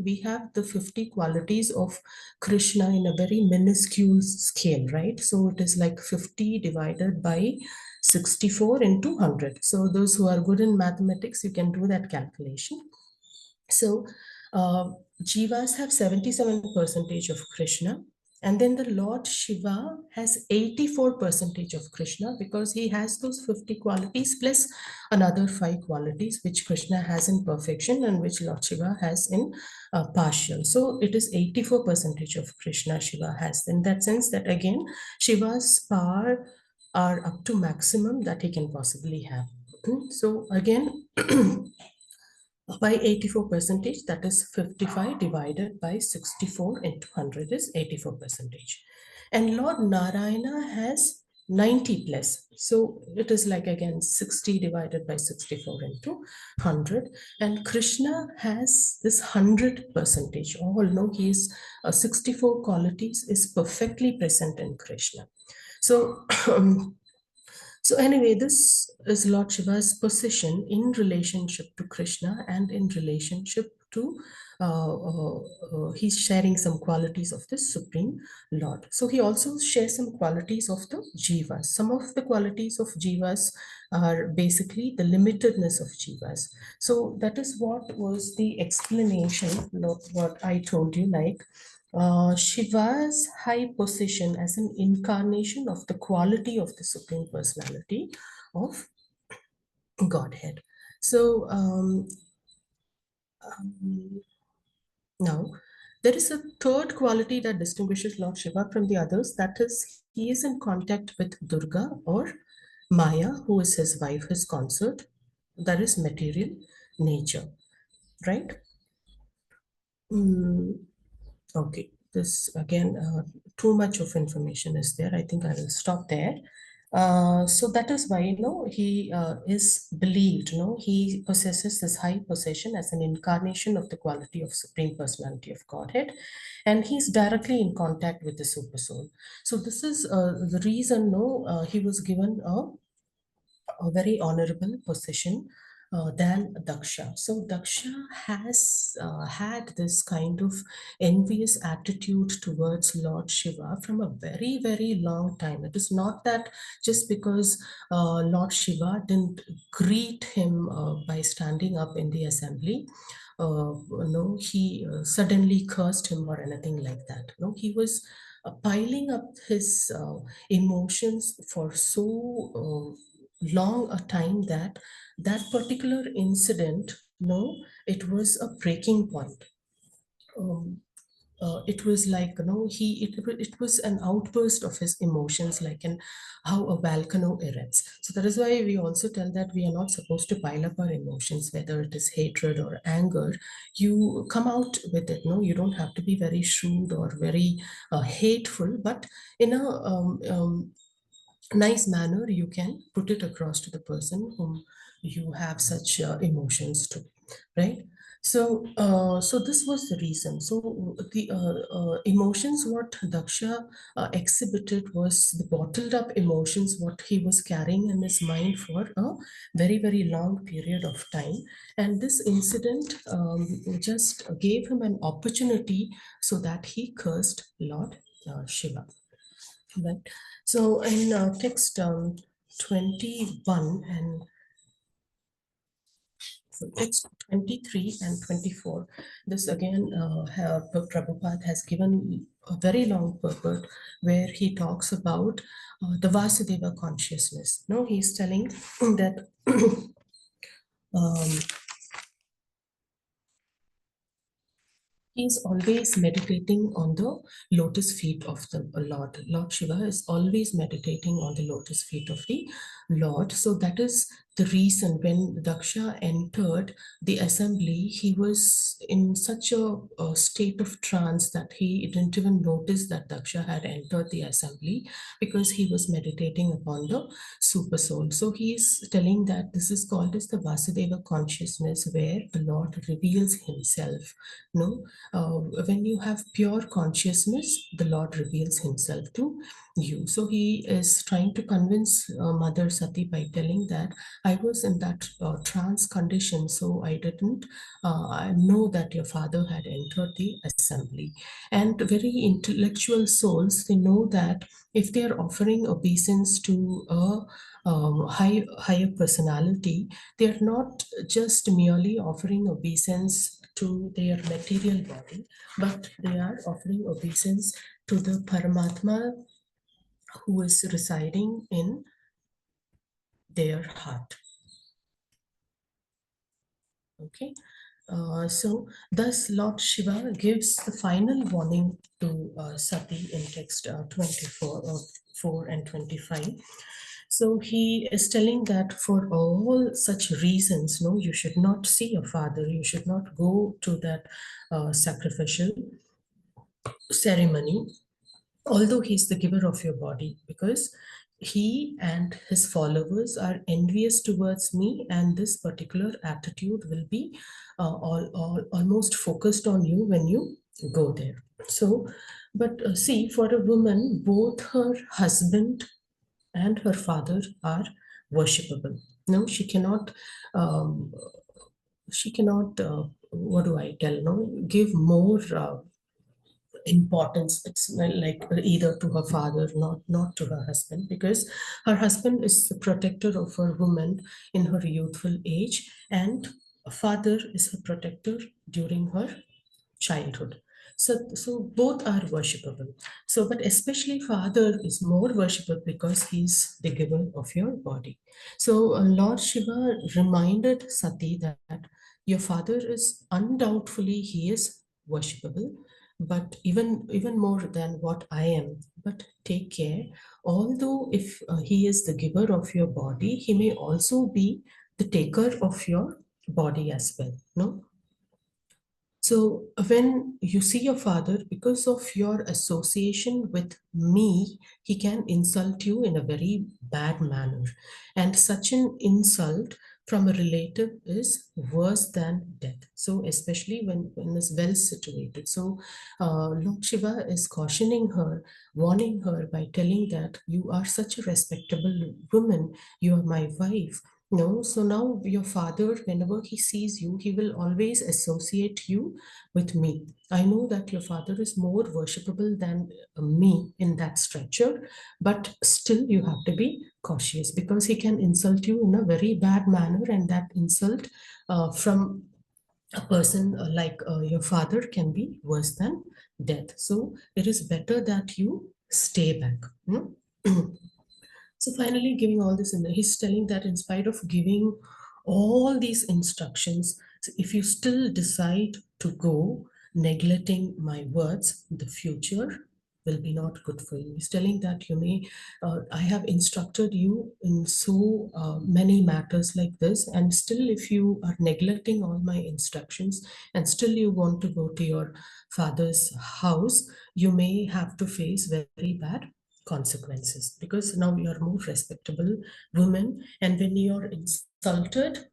We have the 50 qualities of Krishna in a very minuscule scale, right? So it is like 50 divided by 64 into 100. So those who are good in mathematics, you can do that calculation. So Jivas have 77% of Krishna, and then the Lord Shiva has 84% of Krishna because he has those 50 qualities plus another 5 qualities which Krishna has in perfection and which Lord Shiva has in partial. So it is 84% of Krishna Shiva has. In that sense, that again, Shiva's power are up to maximum that he can possibly have. So again, by 84 percentage, that is 55 divided by 64 into 100 is 84 percentage. And Lord Narayana has 90 plus. So it is like again 60 divided by 64 into 100. And Krishna has this 100 percentage. All know his 64 qualities is perfectly present in Krishna. So so anyway, this is Lord Shiva's position in relationship to Krishna and in relationship to he's sharing some qualities of the Supreme Lord. So he also shares some qualities of the Jivas. Some of the qualities of Jivas are basically the limitedness of Jivas. So that is what was the explanation of what I told you, like Shiva's high position as an incarnation of the quality of the Supreme Personality of Godhead. So now there is a third quality that distinguishes Lord Shiva from the others. That is, he is in contact with Durga or Maya, who is his wife, his consort. That is material nature, right? Mm, Okay, this again, too much of information is there. I think I will stop there. So that is why, he is believed, he possesses this high possession as an incarnation of the quality of Supreme Personality of Godhead, and he's directly in contact with the Super Soul. So this is the reason, he was given a very honorable position than Daksha. So Daksha has had this kind of envious attitude towards Lord Shiva from a very, very long time. It is not that just because Lord Shiva didn't greet him by standing up in the assembly, he suddenly cursed him or anything like that. No, he was piling up his emotions for so long a time that that particular incident, it was a breaking point. Um, it was like, it was an outburst of his emotions, like an how a volcano erupts. So that is why we also tell that we are not supposed to pile up our emotions, whether it is hatred or anger. You come out with it. No, you don't have to be very shrewd or very hateful, but in a nice manner you can put it across to the person whom you have such emotions to, right? So this was the reason. So the emotions what Daksha exhibited was the bottled up emotions what he was carrying in his mind for a very very long period of time. And this incident just gave him an opportunity so that he cursed Lord Shiva. Right. So in text 21 and so text 23 and 24, this again, Prabhupada has given a very long purport where he talks about the Vasudeva consciousness. No, he's telling that um, he is always meditating on the lotus feet of the Lord. Lord Shiva is always meditating on the lotus feet of the Lord. So that is the reason when Daksha entered the assembly, he was in such a state of trance that he didn't even notice that Daksha had entered the assembly because he was meditating upon the super soul. So he is telling that this is called as the Vasudeva consciousness, where the Lord reveals himself. No, when you have pure consciousness, the Lord reveals himself to you. So he is trying to convince Mother Sati by telling that I was in that trance condition, so I didn't know that your father had entered the assembly. And very intellectual souls, they know that if they are offering obeisance to a higher personality, they are not just merely offering obeisance to their material body, but they are offering obeisance to the Paramatma who is residing in their heart. Okay. So thus Lord Shiva gives the final warning to Sati in text 24 or 4 and 25. So he is telling that for all such reasons, no, you should not see your father, you should not go to that sacrificial ceremony, although he's the giver of your body, because he and his followers are envious towards me, and this particular attitude will be almost focused on you when you go there. So, but see, for a woman, both her husband and her father are worshipable. No, um, she cannot, what do I tell, no, give more importance. It's like either to her father, not to her husband, because her husband is the protector of her woman in her youthful age, and father is her protector during her childhood. So both are worshipable. So, but especially father is more worshipable because he's the giver of your body. So Lord Shiva reminded Sati that your father is undoubtedly he is worshipable, but even more than what I am. But take care, although if he is the giver of your body, he may also be the taker of your body as well. No, so when you see your father, because of your association with me, he can insult you in a very bad manner. And such an insult from a relative is worse than death. So especially when it's well situated. So Lord Shiva is cautioning her, warning her by telling that you are such a respectable woman, you are my wife. No, so now your father, whenever he sees you, he will always associate you with me. I know that your father is more worshipable than me in that structure, but still you have to be cautious because he can insult you in a very bad manner, and that insult from a person like your father can be worse than death. So it is better that you stay back. So finally, giving all this in there, he's telling that in spite of giving all these instructions, if you still decide to go, neglecting my words, the future will be not good for you. He's telling that I have instructed you in so many matters like this, and still if you are neglecting all my instructions and still you want to go to your father's house, you may have to face very bad consequences, because now you are more respectable woman, and when you are insulted,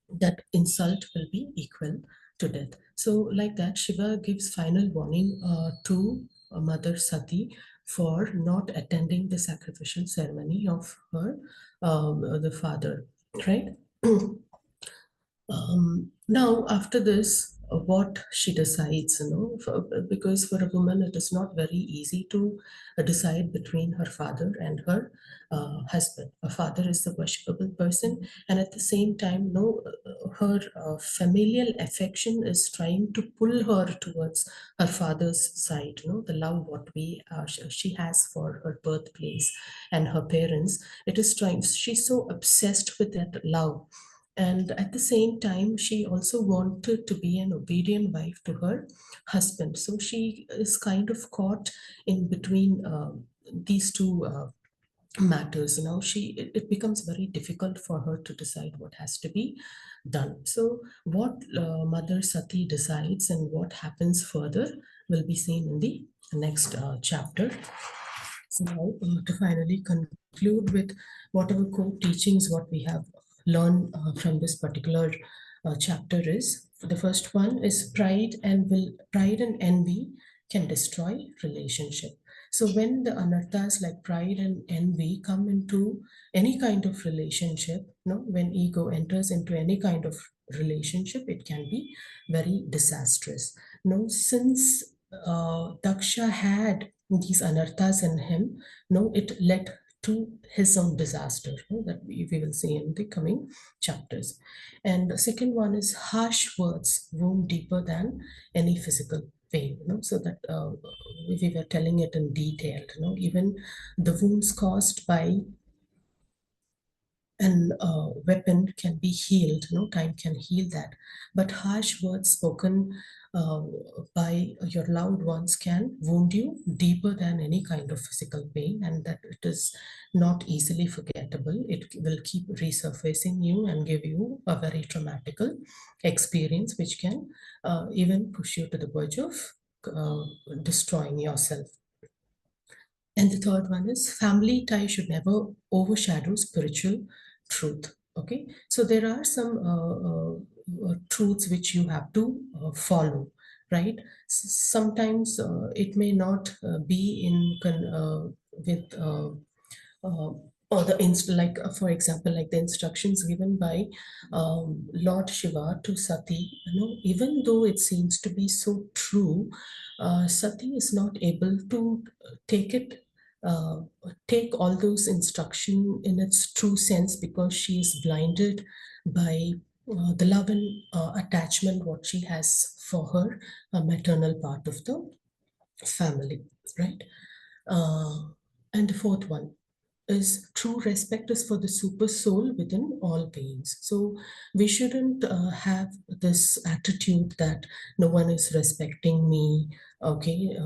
that insult will be equal to death. So, like that, Shiva gives final warning to Mother Sati for not attending the sacrificial ceremony of her the father, right? Now, after this, what she decides, because for a woman it is not very easy to decide between her father and her husband. A father is the worshipable person, and at the same time, no, her familial affection is trying to pull her towards her father's side. The love what she has for her birthplace and her parents. It is trying. She's so obsessed with that love, and at the same time she also wanted to be an obedient wife to her husband. So she is kind of caught in between these two matters. Now it becomes very difficult for her to decide what has to be done. So what Mother Sati decides and what happens further will be seen in the next chapter. So now, to finally conclude with whatever core teachings what we have learned from this particular chapter is, the first one is pride and envy can destroy relationship. So when the anarthas like pride and envy come into any kind of relationship, when ego enters into any kind of relationship, it can be very disastrous. Since Daksha had these anarthas in him, it led to his own disaster, that we will see in the coming chapters. And the second one is harsh words wound deeper than any physical pain. So that we were telling it in detail. Even the wounds caused by and weapon can be healed. Time can heal that, but harsh words spoken uh, by your loved ones can wound you deeper than any kind of physical pain, and that it is not easily forgettable. It will keep resurfacing you and give you a very traumatical experience, which can even push you to the verge of uh, destroying yourself. And the third one is family tie should never overshadow spiritual truth. Okay, so there are some truths which you have to follow, right? Sometimes it may not be with or like for example, like the instructions given by Lord Shiva to Sati. Even though it seems to be so true, Sati is not able to take it uh, take all those instruction in its true sense, because she is blinded by the love and attachment what she has for her maternal part of the family, right? Uh, and the fourth one is true respect is for the super soul within all beings. So we shouldn't have this attitude that no one is respecting me. Okay,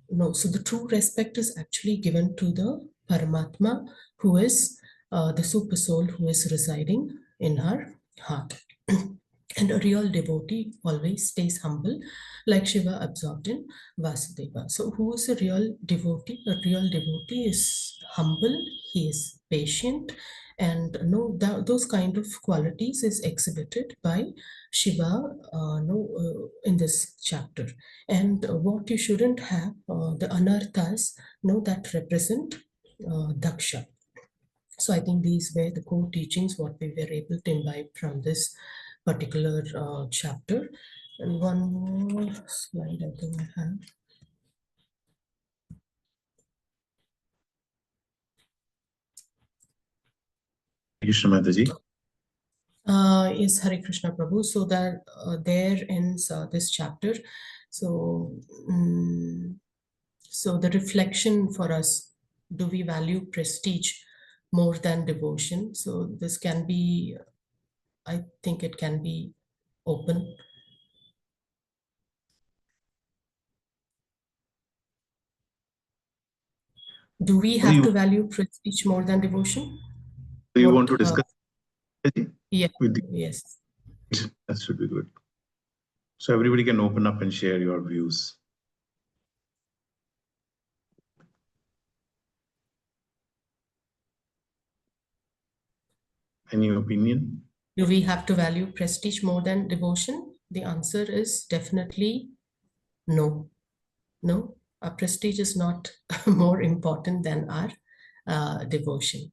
no. So the true respect is actually given to the Paramatma, who is the super soul who is residing in her heart. And a real devotee always stays humble, like Shiva absorbed in Vasudeva. So, who is a real devotee? A real devotee is humble, he is patient, and those kind of qualities is exhibited by Shiva in this chapter. And what you shouldn't have, the anarthas, that represent Daksha. So I think these were the core teachings what we were able to imbibe from this particular chapter. And one more slide I think I have. Krishna Mataji. Yes, Hare Krishna Prabhu. So that there ends this chapter. So, so the reflection for us: do we value prestige more than devotion? So this can be, I think, it can be open. Do we Do have you, to value prestige more than devotion? do you want What? to discuss Mataji, Yeah. with the Yes. that should be good. So everybody can open up and share your views. Any opinion? Do we have to value prestige more than devotion? The answer is definitely no. No, our prestige is not more important than our devotion.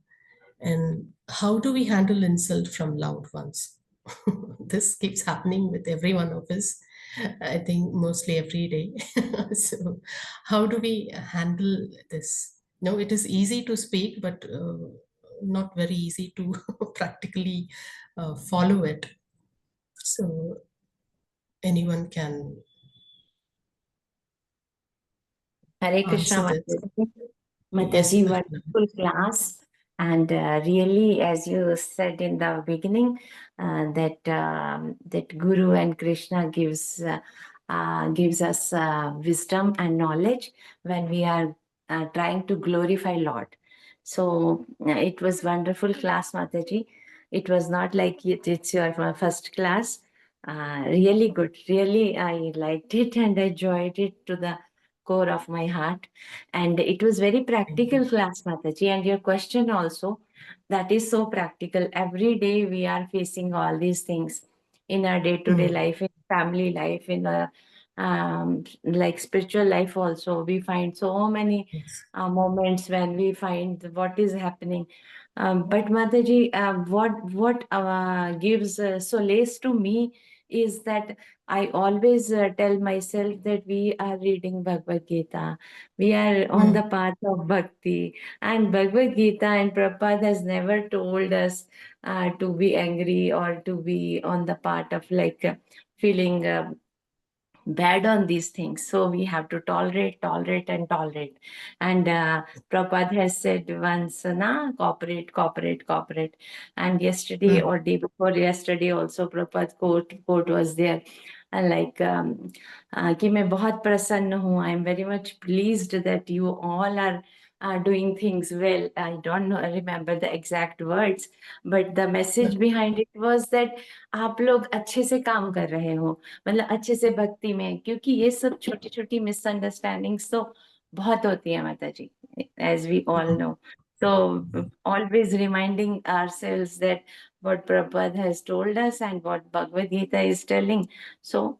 And how do we handle insult from loved ones? This keeps happening with every one of us, I think mostly every day. So, how do we handle this? No, it is easy to speak, but not very easy to practically follow it. So, anyone can Hare answer Krishna, this. Mataji. Yes, Mataji, Ranjana. wonderful class. And really, as you said in the beginning, that Guru and Krishna gives us wisdom and knowledge when we are trying to glorify Lord. So it was wonderful class, Mataji. It was not like it's your first class. Really good. Really, I liked it and enjoyed it to the core of my heart. And it was very practical class, Mataji. And your question also, that is so practical. Every day we are facing all these things in our day-to-day life, in family life, in like spiritual life also. We find so many Yes. moments when we find what is happening. But Mataji, what gives solace to me is that I always tell myself that we are reading Bhagavad Gita. We are on the path of bhakti. And Bhagavad Gita and Prabhupada has never told us to be angry or to be on the part of like feeling bad on these things. So we have to tolerate, tolerate, and tolerate. And Prabhupada has said once, na, cooperate, cooperate, cooperate. And yesterday or day before yesterday also Prabhupada's quote was there. Like कि मैं बहुत प्रसन्न हूँ. I am very much pleased that you all are doing things well. I don't know, remember the exact words, but the message behind it was that आप लोग अच्छे से काम कर रहे हो, मतलब अच्छे से भक्ति में, क्योंकि ये सब छोटी छोटी मिसअंडरस्टैंडिंग्स तो बहुत होती है माता जी, as we all know. So always reminding ourselves that what Prabhupada has told us and what Bhagavad Gita is telling. So,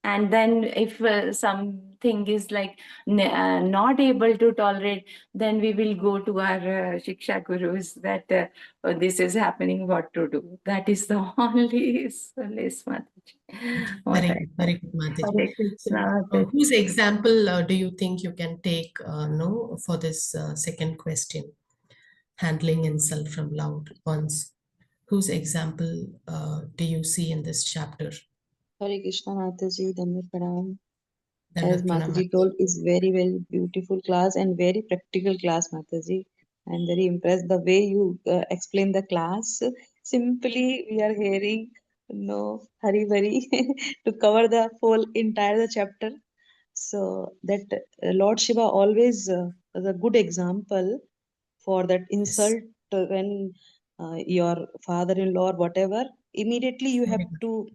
and then if something is like not able to tolerate, then we will go to our Shiksha Gurus that oh, this is happening, what to do. That is the only solace, Mataji. What I Very good, Mataji. Hare So, Krishna, Mataji. whose example do you think you can take no, for this second question? Handling insult from loved ones. Whose example do you see in this chapter? Hare Krishna Mataji, Dhamma Pranam. As Dandavat Pranam, Mataji Mataji. told, is very, very beautiful class and very practical class, Mataji. I'm very impressed the way you explain the class. Simply, we are hearing no hurry, hurry to cover the whole entire the chapter. So that Lord Shiva always is a good example for that Yes, insult when your father-in-law or whatever. Immediately, you have very good. to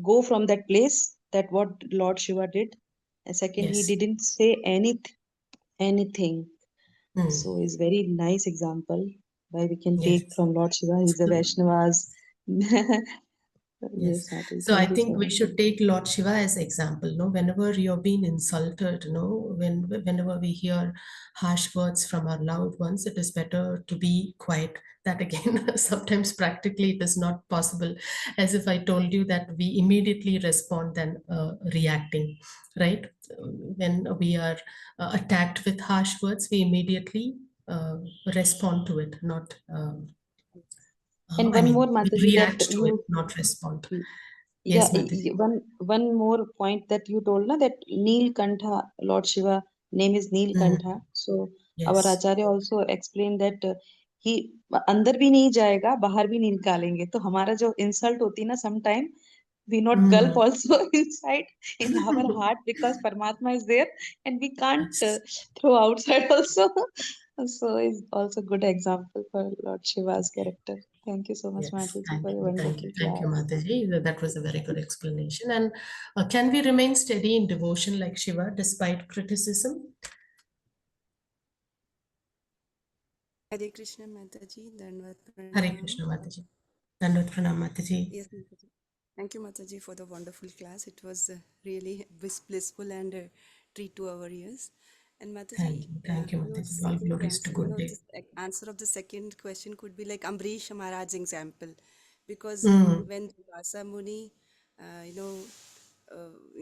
go from that place. That what Lord Shiva did. And second, he Yes. didn't say anything. Hmm. So it's very nice example why we can Yes. take from Lord Shiva. He's a So, Vaishnavas. yes. Yes, Mataji. So I Thank you think so we much. should take Lord Shiva as example. No, whenever you're being insulted, whenever we hear harsh words from our loved ones, it is better to be quiet. That again, sometimes practically it is not possible. As if I told you that we immediately respond than reacting, right? When we are attacked with harsh words, we immediately respond to it, not. And I one more, mean, we Mataji, that react to it, you not respond. yeah, Yes, Mataji. one more point that you told na that Neelkantha, Lord Shiva name is Neelkantha. So our Yes. Acharya also explained that he अंदर भी नहीं जाएगा बाहर भी नहीं निकालेंगे. तो हमारा जो insult होती है ना sometime We not gulp also inside in our heart because Paramatma is there and we can't Yes. throw outside also. So it's also good example for Lord Shiva's character. Thank you so much, Yes, Mataji, for your wonderful thank you, class. Mataji. That was a very good explanation. And can we remain steady in devotion like Shiva despite criticism? Hare Krishna Mataji, Dandavat Hare Pranam. Krishna, Mataji. Dandavat Pranam, Mataji. Yes, Mataji. Thank you, Mataji, for the wonderful class. It was really blissful and treat to our ears. And Mataji, Thank you, your Mataji. All second glories to answer, good day. the answer of the second question could be like Ambrish Maharaj's example, because Mm, when Vasa Muni, uh, you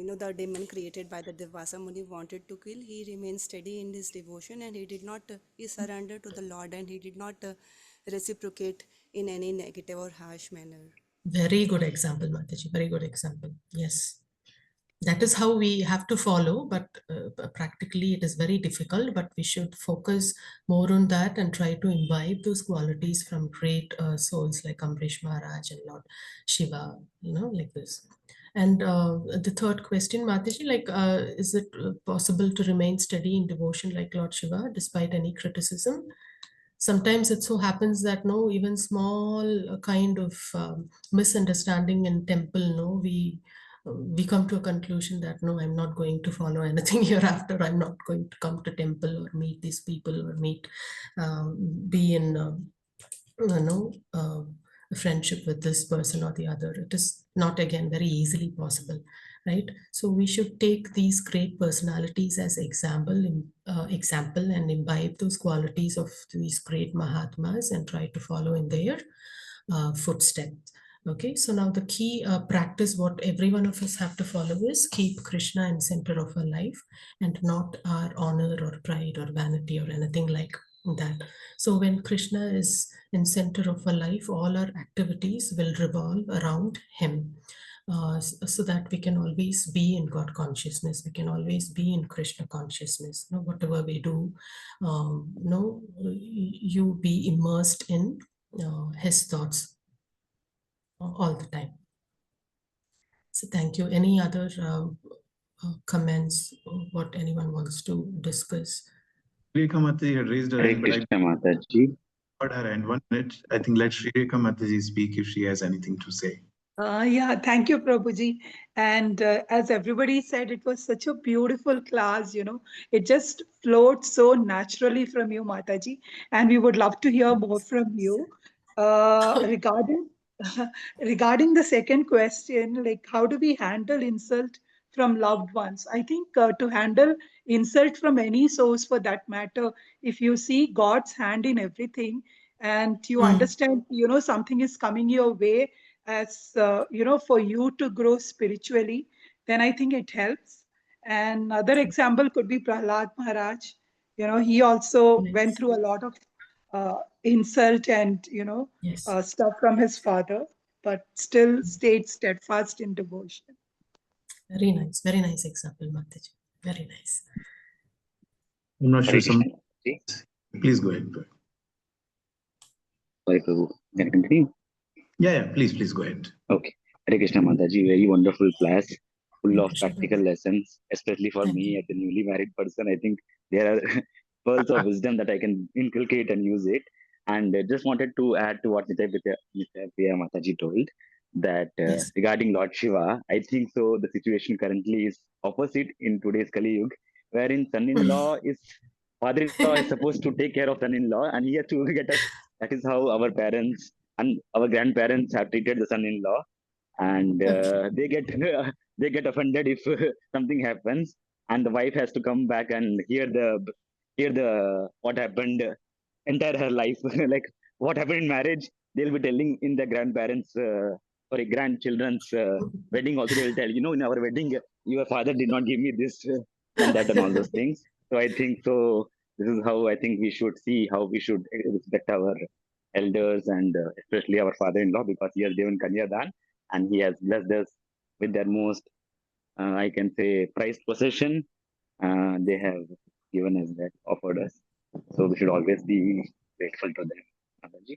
know, the demon created by the Devasa Muni wanted to kill, he remained steady in his devotion and he did not, he surrendered to the Lord and he did not reciprocate in any negative or harsh manner. very good example, Mataji. Very good example. Yes. That is how we have to follow, but practically it is very difficult, but we should focus more on that and try to imbibe those qualities from great souls like Ambrish Maharaj and Lord Shiva, like this. And the third question, Mataji, like, is it possible to remain steady in devotion like Lord Shiva despite any criticism? Sometimes it so happens that no, even small kind of misunderstanding in temple, no, we come to a conclusion that no, I'm not going to follow anything hereafter. I'm not going to come to temple or meet these people or be in a friendship with this person or the other. It is not again very easily possible, right? So we should take these great personalities as example and imbibe those qualities of these great Mahatmas and try to follow in their footsteps. Okay, so now the key practice what every one of us have to follow is keep Krishna in center of our life and not our honor or pride or vanity or anything like that. So when Krishna is in center of our life, all our activities will revolve around him. So that we can always be in God consciousness, we can always be in Krishna consciousness. Whatever we do, you be immersed in his thoughts all the time. So thank you. Any other comments, what anyone wants to discuss? Srireka Mataji had raised her Hare hand, but I Krishna Mataji. heard her hand. 1 minute. I think let Srireka Mataji speak if she has anything to say. Yeah, thank you, Prabhuji. And as everybody said, it was such a beautiful class, It just flowed so naturally from you, Mataji. And we would love to hear more from you. Regarding regarding the second question, like how do we handle insult from loved ones? I think to handle insult from any source for that matter, if you see God's hand in everything and you understand, something is coming your way as for you to grow spiritually, then I think it helps. And another example could be Prahlad Maharaj. He also went Nice. through a lot of insult and Yes. stuff from his father, but still stayed steadfast in devotion. Very nice example, Mataji. Very nice. I'm not sure Hare some. Krishna Mataji. Please go ahead. Sorry, Prabhu. Can I continue? Yeah, please go ahead. Okay. Hare Krishna Mataji, very wonderful class, full Hare of Krishna, practical Prabhu. lessons, especially for Thank me you. as a newly married person. I think there are pearls of wisdom that I can inculcate and use it. And just wanted to add to what Nitya Priya Mataji told, that Yes. regarding Lord Shiva, I think so the situation currently is opposite in today's Kali Yuga, wherein son-in-law is father-in-law is supposed to take care of son-in-law and he has to get us. That is how our parents and our grandparents have treated the son-in-law, and Okay. they get offended if something happens, and the wife has to come back and hear the what happened entire her life like what happened in marriage. They'll be telling in the grandparents sorry, grandchildren's wedding also. They will tell, in our wedding your father did not give me this and that and all those things. So I think so this is how I think we should see how we should respect our elders, and especially our father-in-law, because he has given kanyadan and he has blessed us with their most I can say prized possession. They have given us that, offered us. So we should always be grateful to them. Mataji.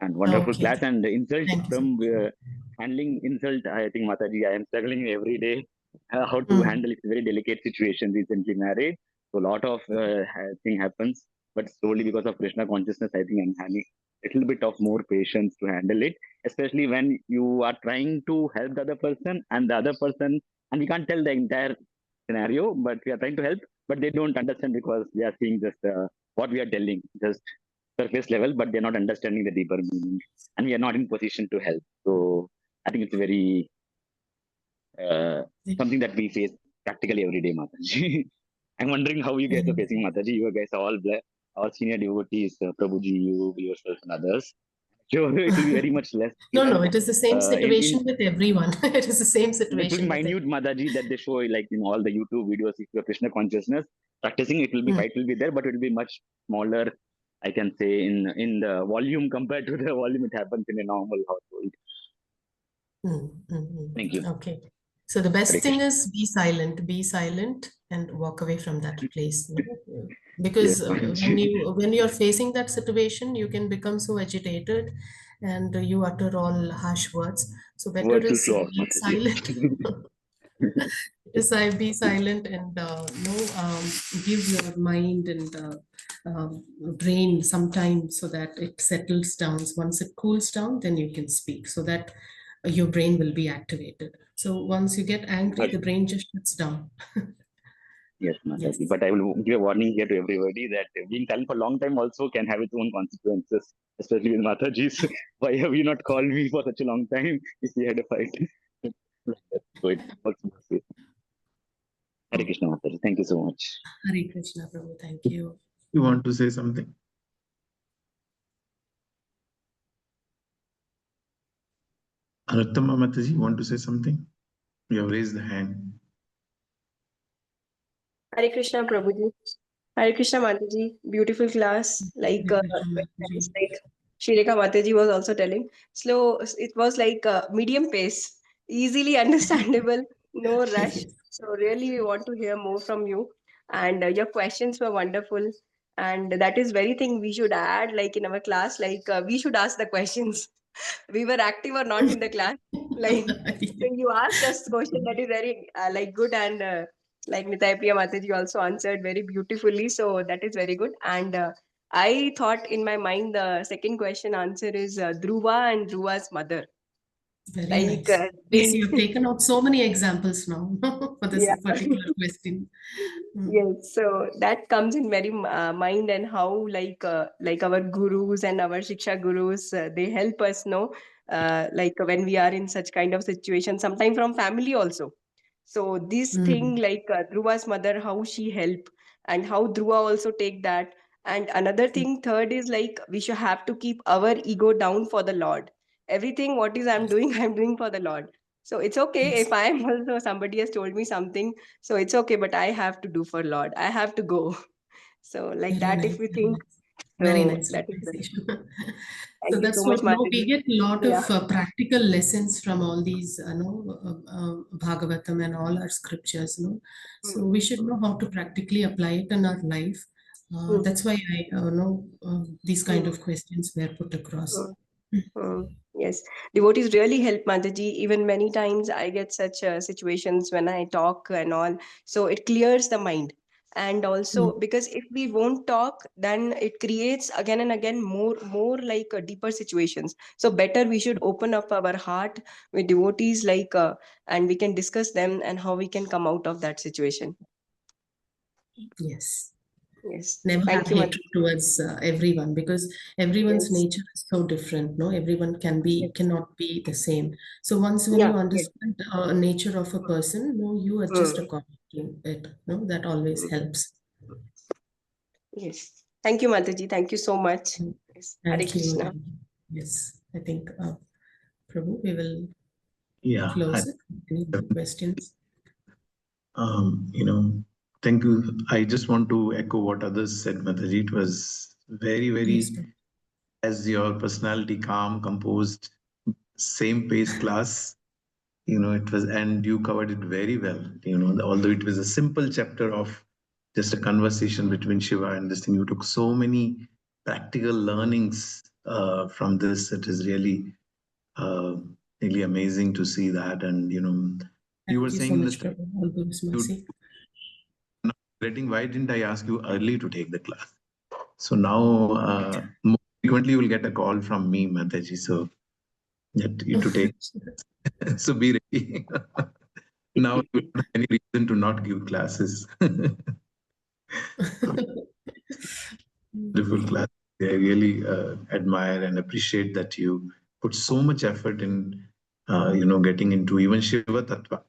And wonderful Okay. class and insult Thank you so from much. handling insult. I think Mataji, I am struggling every day how to handle it. Very delicate situation. Recently married, so a lot of thing happens. But slowly, because of Krishna consciousness, I think I'm having a little bit of more patience to handle it. Especially when you are trying to help the other person, and the other person, and we can't tell the entire scenario, but we are trying to help, but they don't understand because they are seeing just what we are telling, just surface level, but they're not understanding the deeper meaning, and we are not in position to help. So I think it's very uh, something that we face practically every day, Mataji. I'm wondering how you guys are facing Mataji. You guys are all senior devotees, Prabhuji, you yourself, and others. Sure, it will be very much less No, difficult. it is the same In situation with everyone. It is the same it will be situation with minute Mataji that they show like in all the YouTube videos. If you have Krishna consciousness practicing, it will be everyone. fight will be there, but it will be much smaller. I can say in the volume compared to the volume it happens in a normal household. Thank you. Okay. So the best Hare thing Krishna. is be silent and walk away from that place. Yes, Because Mataji. when you're facing that situation, you can become so agitated and you utter all harsh words. So better Words will is flow off, be Mataji. silent. Yes, I be silent and give your mind and brain some time so that it settles down. Once it cools down, then you can speak so that your brain will be activated. So once you get angry, But the brain just shuts down. yes, Mataji. Yes. But I will give a warning here to everybody that being silent for a long time also can have its own consequences, especially with Mataji's. Why have you not called me for such a long time if we had a fight? Like that. So it works both ways. Hare Oh, Krishna, Mataji. Thank you so much. Hare Krishna, Prabhu. Thank you. You want to say something? Anuttama Mataji, you want to say something? You have raised the hand. Hare Krishna, Prabhuji. Hare Krishna, Mataji. Beautiful class. Like, Hare Krishna, very Mataji. nice. Like Shireka Mataji was also telling. Slow. It was like medium pace, easily understandable, no rush. Yes. So really, we want to hear more from you. And your questions were wonderful. And that is very thing we should add, like in our class. Like we should ask the questions. We were active or not in the class. Like, so you asked us question that is very like good and like Nitai Priya Mataji also answered very beautifully. So that is very good. And I thought in my mind the second question answer is Dhruva and Dhruva's mother. Very Like nice. Yes, they, you have taken out so many examples now for this yeah. particular question. Yes, so that comes in very mind and how like our gurus and our shiksha gurus they help us know like when we are in such kind of situation, sometimes from family also. So this thing Mm. like Dhruva's mother, how she help and how Dhruva also take that. And another thing, third is like we should have to keep our ego down for the Lord. Everything what is I'm doing, I'm doing for the Lord. So it's okay Yes, if I am also somebody has told me something, so it's okay, but I have to do for Lord. I have to go. So like very that, nice, if we very think, nice. Very so nice that is good. realization. So Thank you so that's much, what, no, we Mataji. get a lot of Yeah. practical lessons from all these, Bhagavatam and all our scriptures, So Mm, we should know how to practically apply it in our life. mm, That's why I know these kind mm, of questions were put across. mm. Yes, devotees really help Mataji. Even many times I get such situations when I talk and all. So it clears the mind. And Mm. also because if we won't talk, then it creates again and again more like deeper situations. So better we should open up our heart with devotees and we can discuss them and how we can come out of that situation. Yes. Yes. Never have Thank you, hatred Mataji. towards everyone because everyone's Yes. nature is so different. No, everyone Yes. cannot be the same. So once when Yeah. you Yes. understand nature of a person, no, you adjust Mm. according to it. No, that always Mm. helps. Yes. Thank you, Mataji. Thank you so much. Mm. Yes. Hare Thank you. Krishna. Yes, I think Prabhu, we will Yeah, close it. Any more questions? you know, thank you. I just want to echo what others said, Mataji. It was very, Yes, very, Prabhu. as your personality, calm, composed, same pace class. It was, and you covered it very well. Although it was a simple chapter of just a conversation between Shiva and this thing, you took so many practical learnings from this. It is really really amazing to see that. And you were Thank you saying so in the much, start, Prabhu. All those mercy. why didn't I ask you early to take the class? So now more frequently you will get a call from me, Mataji. So that you to take. So be ready. Now you don't have any reason to not give classes. Beautiful class. I really admire and appreciate that you put so much effort in, getting into even Shiva Tattva.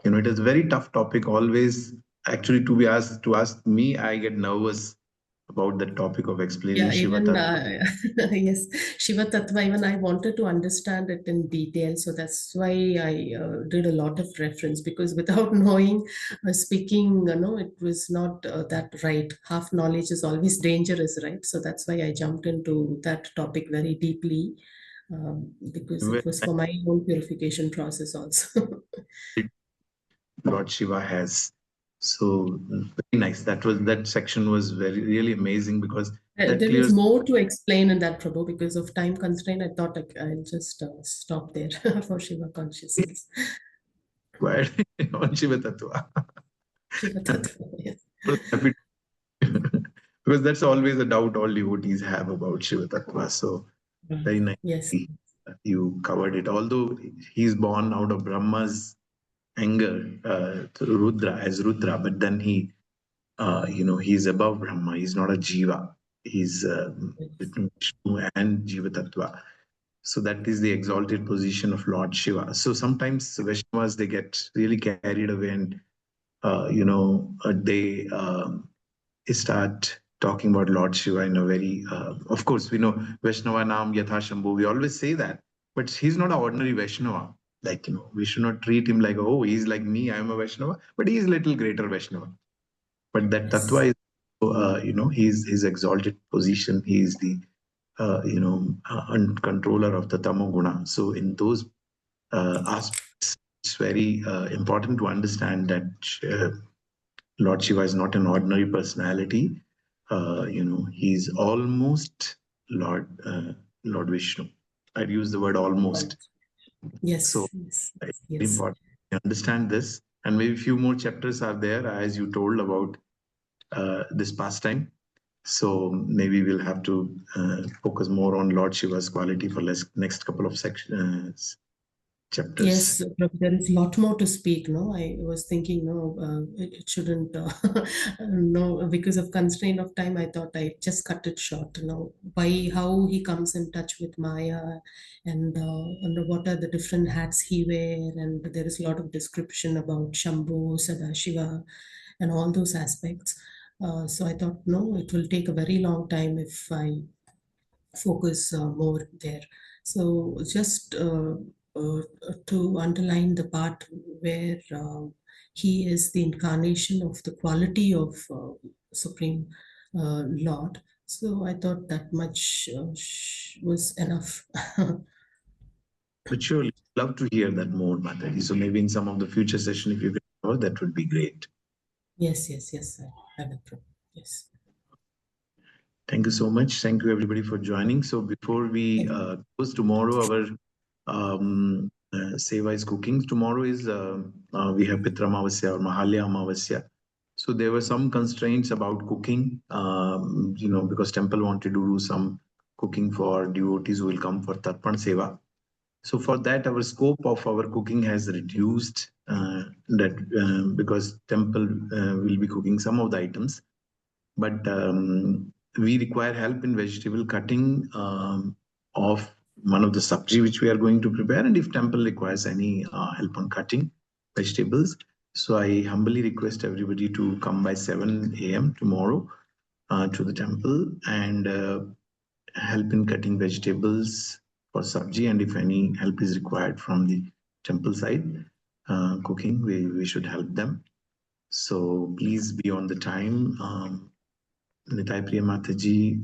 It is a very tough topic always. Actually, to be asked to ask me, I get nervous about the topic of explaining Yeah, Shiva even Tattva. yes, Shiva Tattva, even I wanted to understand it in detail. So that's why I did a lot of reference, because without knowing, speaking, it was not that right. Half knowledge is always dangerous, right? So that's why I jumped into that topic very deeply, because Very it was for my own purification process also. Lord Shiva has. So very nice. That section was very really amazing because that There is clears more to explain in that, Prabhu, because of time constraint. I thought I'll just stop there for Shiva consciousness. quite on Shiva Tattva. Shiva Tattva, yes. Was happy because that's always a doubt all devotees have about Shiva Tattva. So very nice. Yes. You covered it. Although he's born out of Brahma's anger, through Rudra as Rudra, but then he's above Brahma. He's not a Jiva. He's between Vishnu and Jiva Tattva. So that is the exalted position of Lord Shiva. So sometimes Vaishnavas, they get really carried away and they start talking about Lord Shiva in a very, of course, we know Vaishnava Nam Yatha Shambhu, we always say that, but he's not an ordinary Vaishnava. Like, we should not treat him like, oh, he's like me, I'm a Vaishnava, but he's a little greater Vaishnava. But that Yes. Tattva is, he's his exalted position. He is the, controller of the Tamo Guna. So in those aspects, it's very important to understand that Lord Shiva is not an ordinary personality. He's almost Lord Vishnu. I'd use the word almost. Yes. So Yes. it's very Yes. important to understand this. And maybe a few more chapters are there, as you told about this pastime. So maybe we'll have to focus more on Lord Shiva's quality for next couple of sections. Chapters. Yes, Prabhu, there is a lot more to speak. No, I was thinking, no, it shouldn't. No, because of constraint of time, I thought I just cut it short. By how he comes in touch with Maya, and what are the different hats he wear, and there is a lot of description about Shambhu, Sadashiva, and all those aspects. So I thought, no, it will take a very long time if I focus more there. So just to underline the part where he is the incarnation of the quality of Supreme Lord. So I thought that much was enough. But surely, love to hear that more, Mataji. So maybe in some of the future session, if you can cover, that would be great. Yes, I will. Yes. Thank you so much. Thank you everybody for joining. So before we close tomorrow, our Seva is cooking. Tomorrow is we have Pitra Amavasya or Mahalya Amavasya. So there were some constraints about cooking, because temple wanted to do some cooking for devotees who will come for Tarpan Seva. So for that, our scope of our cooking has reduced. Because temple will be cooking some of the items, but we require help in vegetable cutting of one of the sabji which we are going to prepare, and if temple requires any help on cutting vegetables. So I humbly request everybody to come by 7 a.m. tomorrow to the temple and help in cutting vegetables for sabji, and if any help is required from the temple side cooking, we should help them. So please be on the time. Nitai Priya Mataji,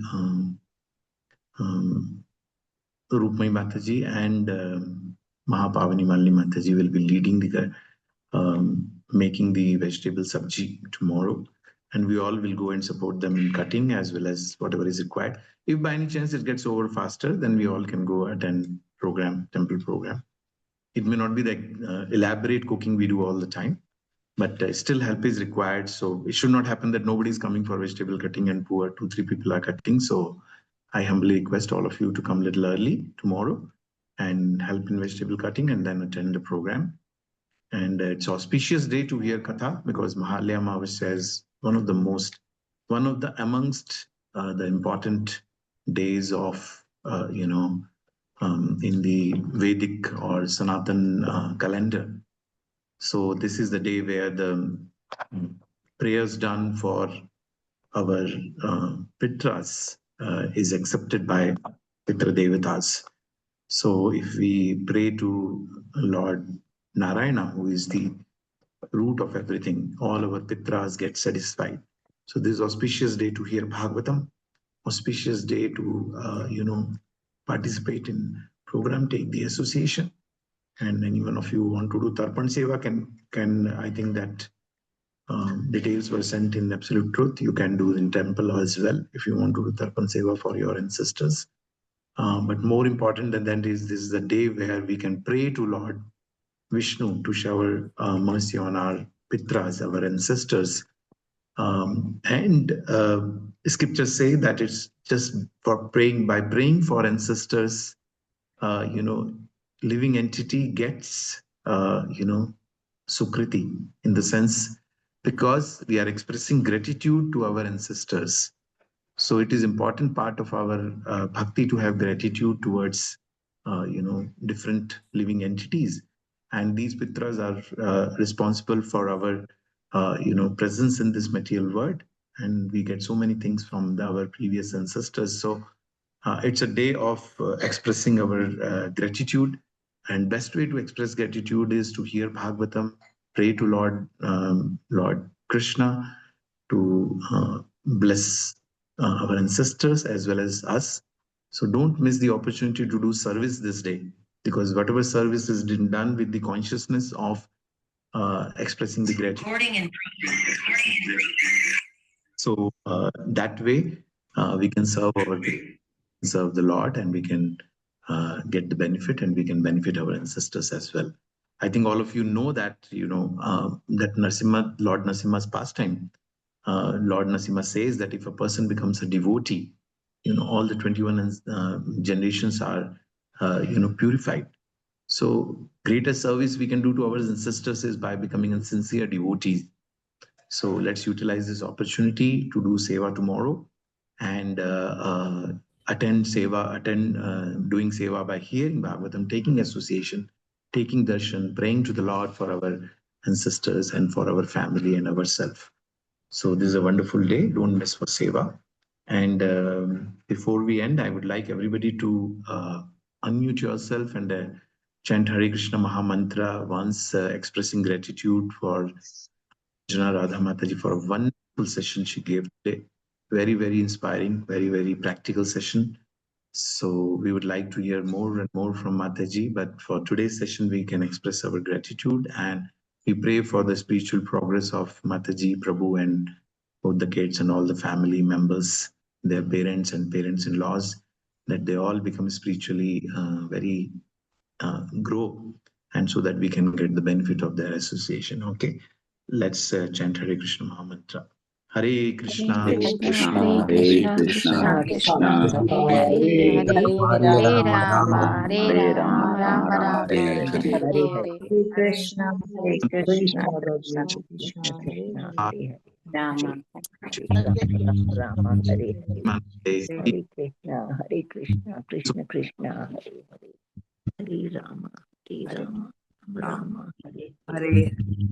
Rupmai Mataji, and Mahapavani Malini Mataji will be leading the making the vegetable sabji tomorrow. and we all will go and support them in cutting as well as whatever is required. If by any chance it gets over faster, then we all can go attend temple program. It may not be the elaborate cooking we do all the time, but still help is required. So it should not happen that nobody is coming for vegetable cutting and poor 2-3 people are cutting. So I humbly request all of you to come a little early tomorrow and help in vegetable cutting and then attend the program. And it's auspicious day to hear Katha because Mahalaya Amavasya is one of the amongst the important days of, in the Vedic or Sanatan calendar. So this is the day where the prayers done for our Pitras is accepted by Pitra Devatas. So if we pray to Lord Narayana, who is the root of everything, all our Pitras get satisfied. So this is auspicious day to hear Bhagavatam, auspicious day to, participate in program, take the association. And any one of you want to do Tarpan Seva can I think that details were sent in Absolute Truth. You can do in temple as well if you want to do Tarpan Seva for your ancestors. But more important than that is this is the day where we can pray to Lord Vishnu to shower mercy on our Pitras, our ancestors. And scriptures say that it's just for praying, by praying for ancestors, living entity gets, Sukriti in the sense because we are expressing gratitude to our ancestors. So it is important part of our bhakti to have gratitude towards, different living entities. And these pitras are responsible for our, presence in this material world. And we get so many things from our previous ancestors. So it's a day of expressing our gratitude. And best way to express gratitude is to hear Bhagavatam, pray to Lord Krishna to bless our ancestors as well as us. So don't miss the opportunity to do service this day, because whatever service is done with the consciousness of expressing the gratitude. So that way we can serve the Lord, and we can get the benefit, and we can benefit our ancestors as well. I think all of you know that that Lord Narasimha's pastime. Lord Narasimha says that if a person becomes a devotee, all the 21 generations are purified. So greatest service we can do to our ancestors is by becoming a sincere devotee. So let's utilize this opportunity to do seva tomorrow and doing seva by hearing Bhagavatam, taking association, taking darshan, praying to the Lord for our ancestors and for our family and ourselves. So this is a wonderful day. Don't miss for seva. And before we end, I would like everybody to unmute yourself and chant Hare Krishna Maha Mantra once, expressing gratitude for Ranjana Radha Mataji for a wonderful session she gave today. Very, very inspiring, very, very practical session. So we would like to hear more and more from Mataji, but for today's session, we can express our gratitude and we pray for the spiritual progress of Mataji, Prabhu, and both the kids and all the family members, their parents and parents-in-laws, that they all become spiritually very grow, and so that we can get the benefit of their association. Okay, let's chant Hare Krishna Maha Mantra. Hare Krishna, Hare Krishna, Krishna, Krishna Krishna Krishna, Krishna, Hare Hare Hare, Hare Rama, Hare Hare Rama, Rama, Rama Hare Rama, Hare. Hare Hare. Hare Krishna, Hare Krishna, Krishna, Krishna Krishna, Krishna, Hare Hare, Rama, Hare Hare. Rama, Hare Hare. Namaste. Hare Krishna, Krishna Krishna, Hare Hare, Hare Rama, Rama, Hare Hare. Hare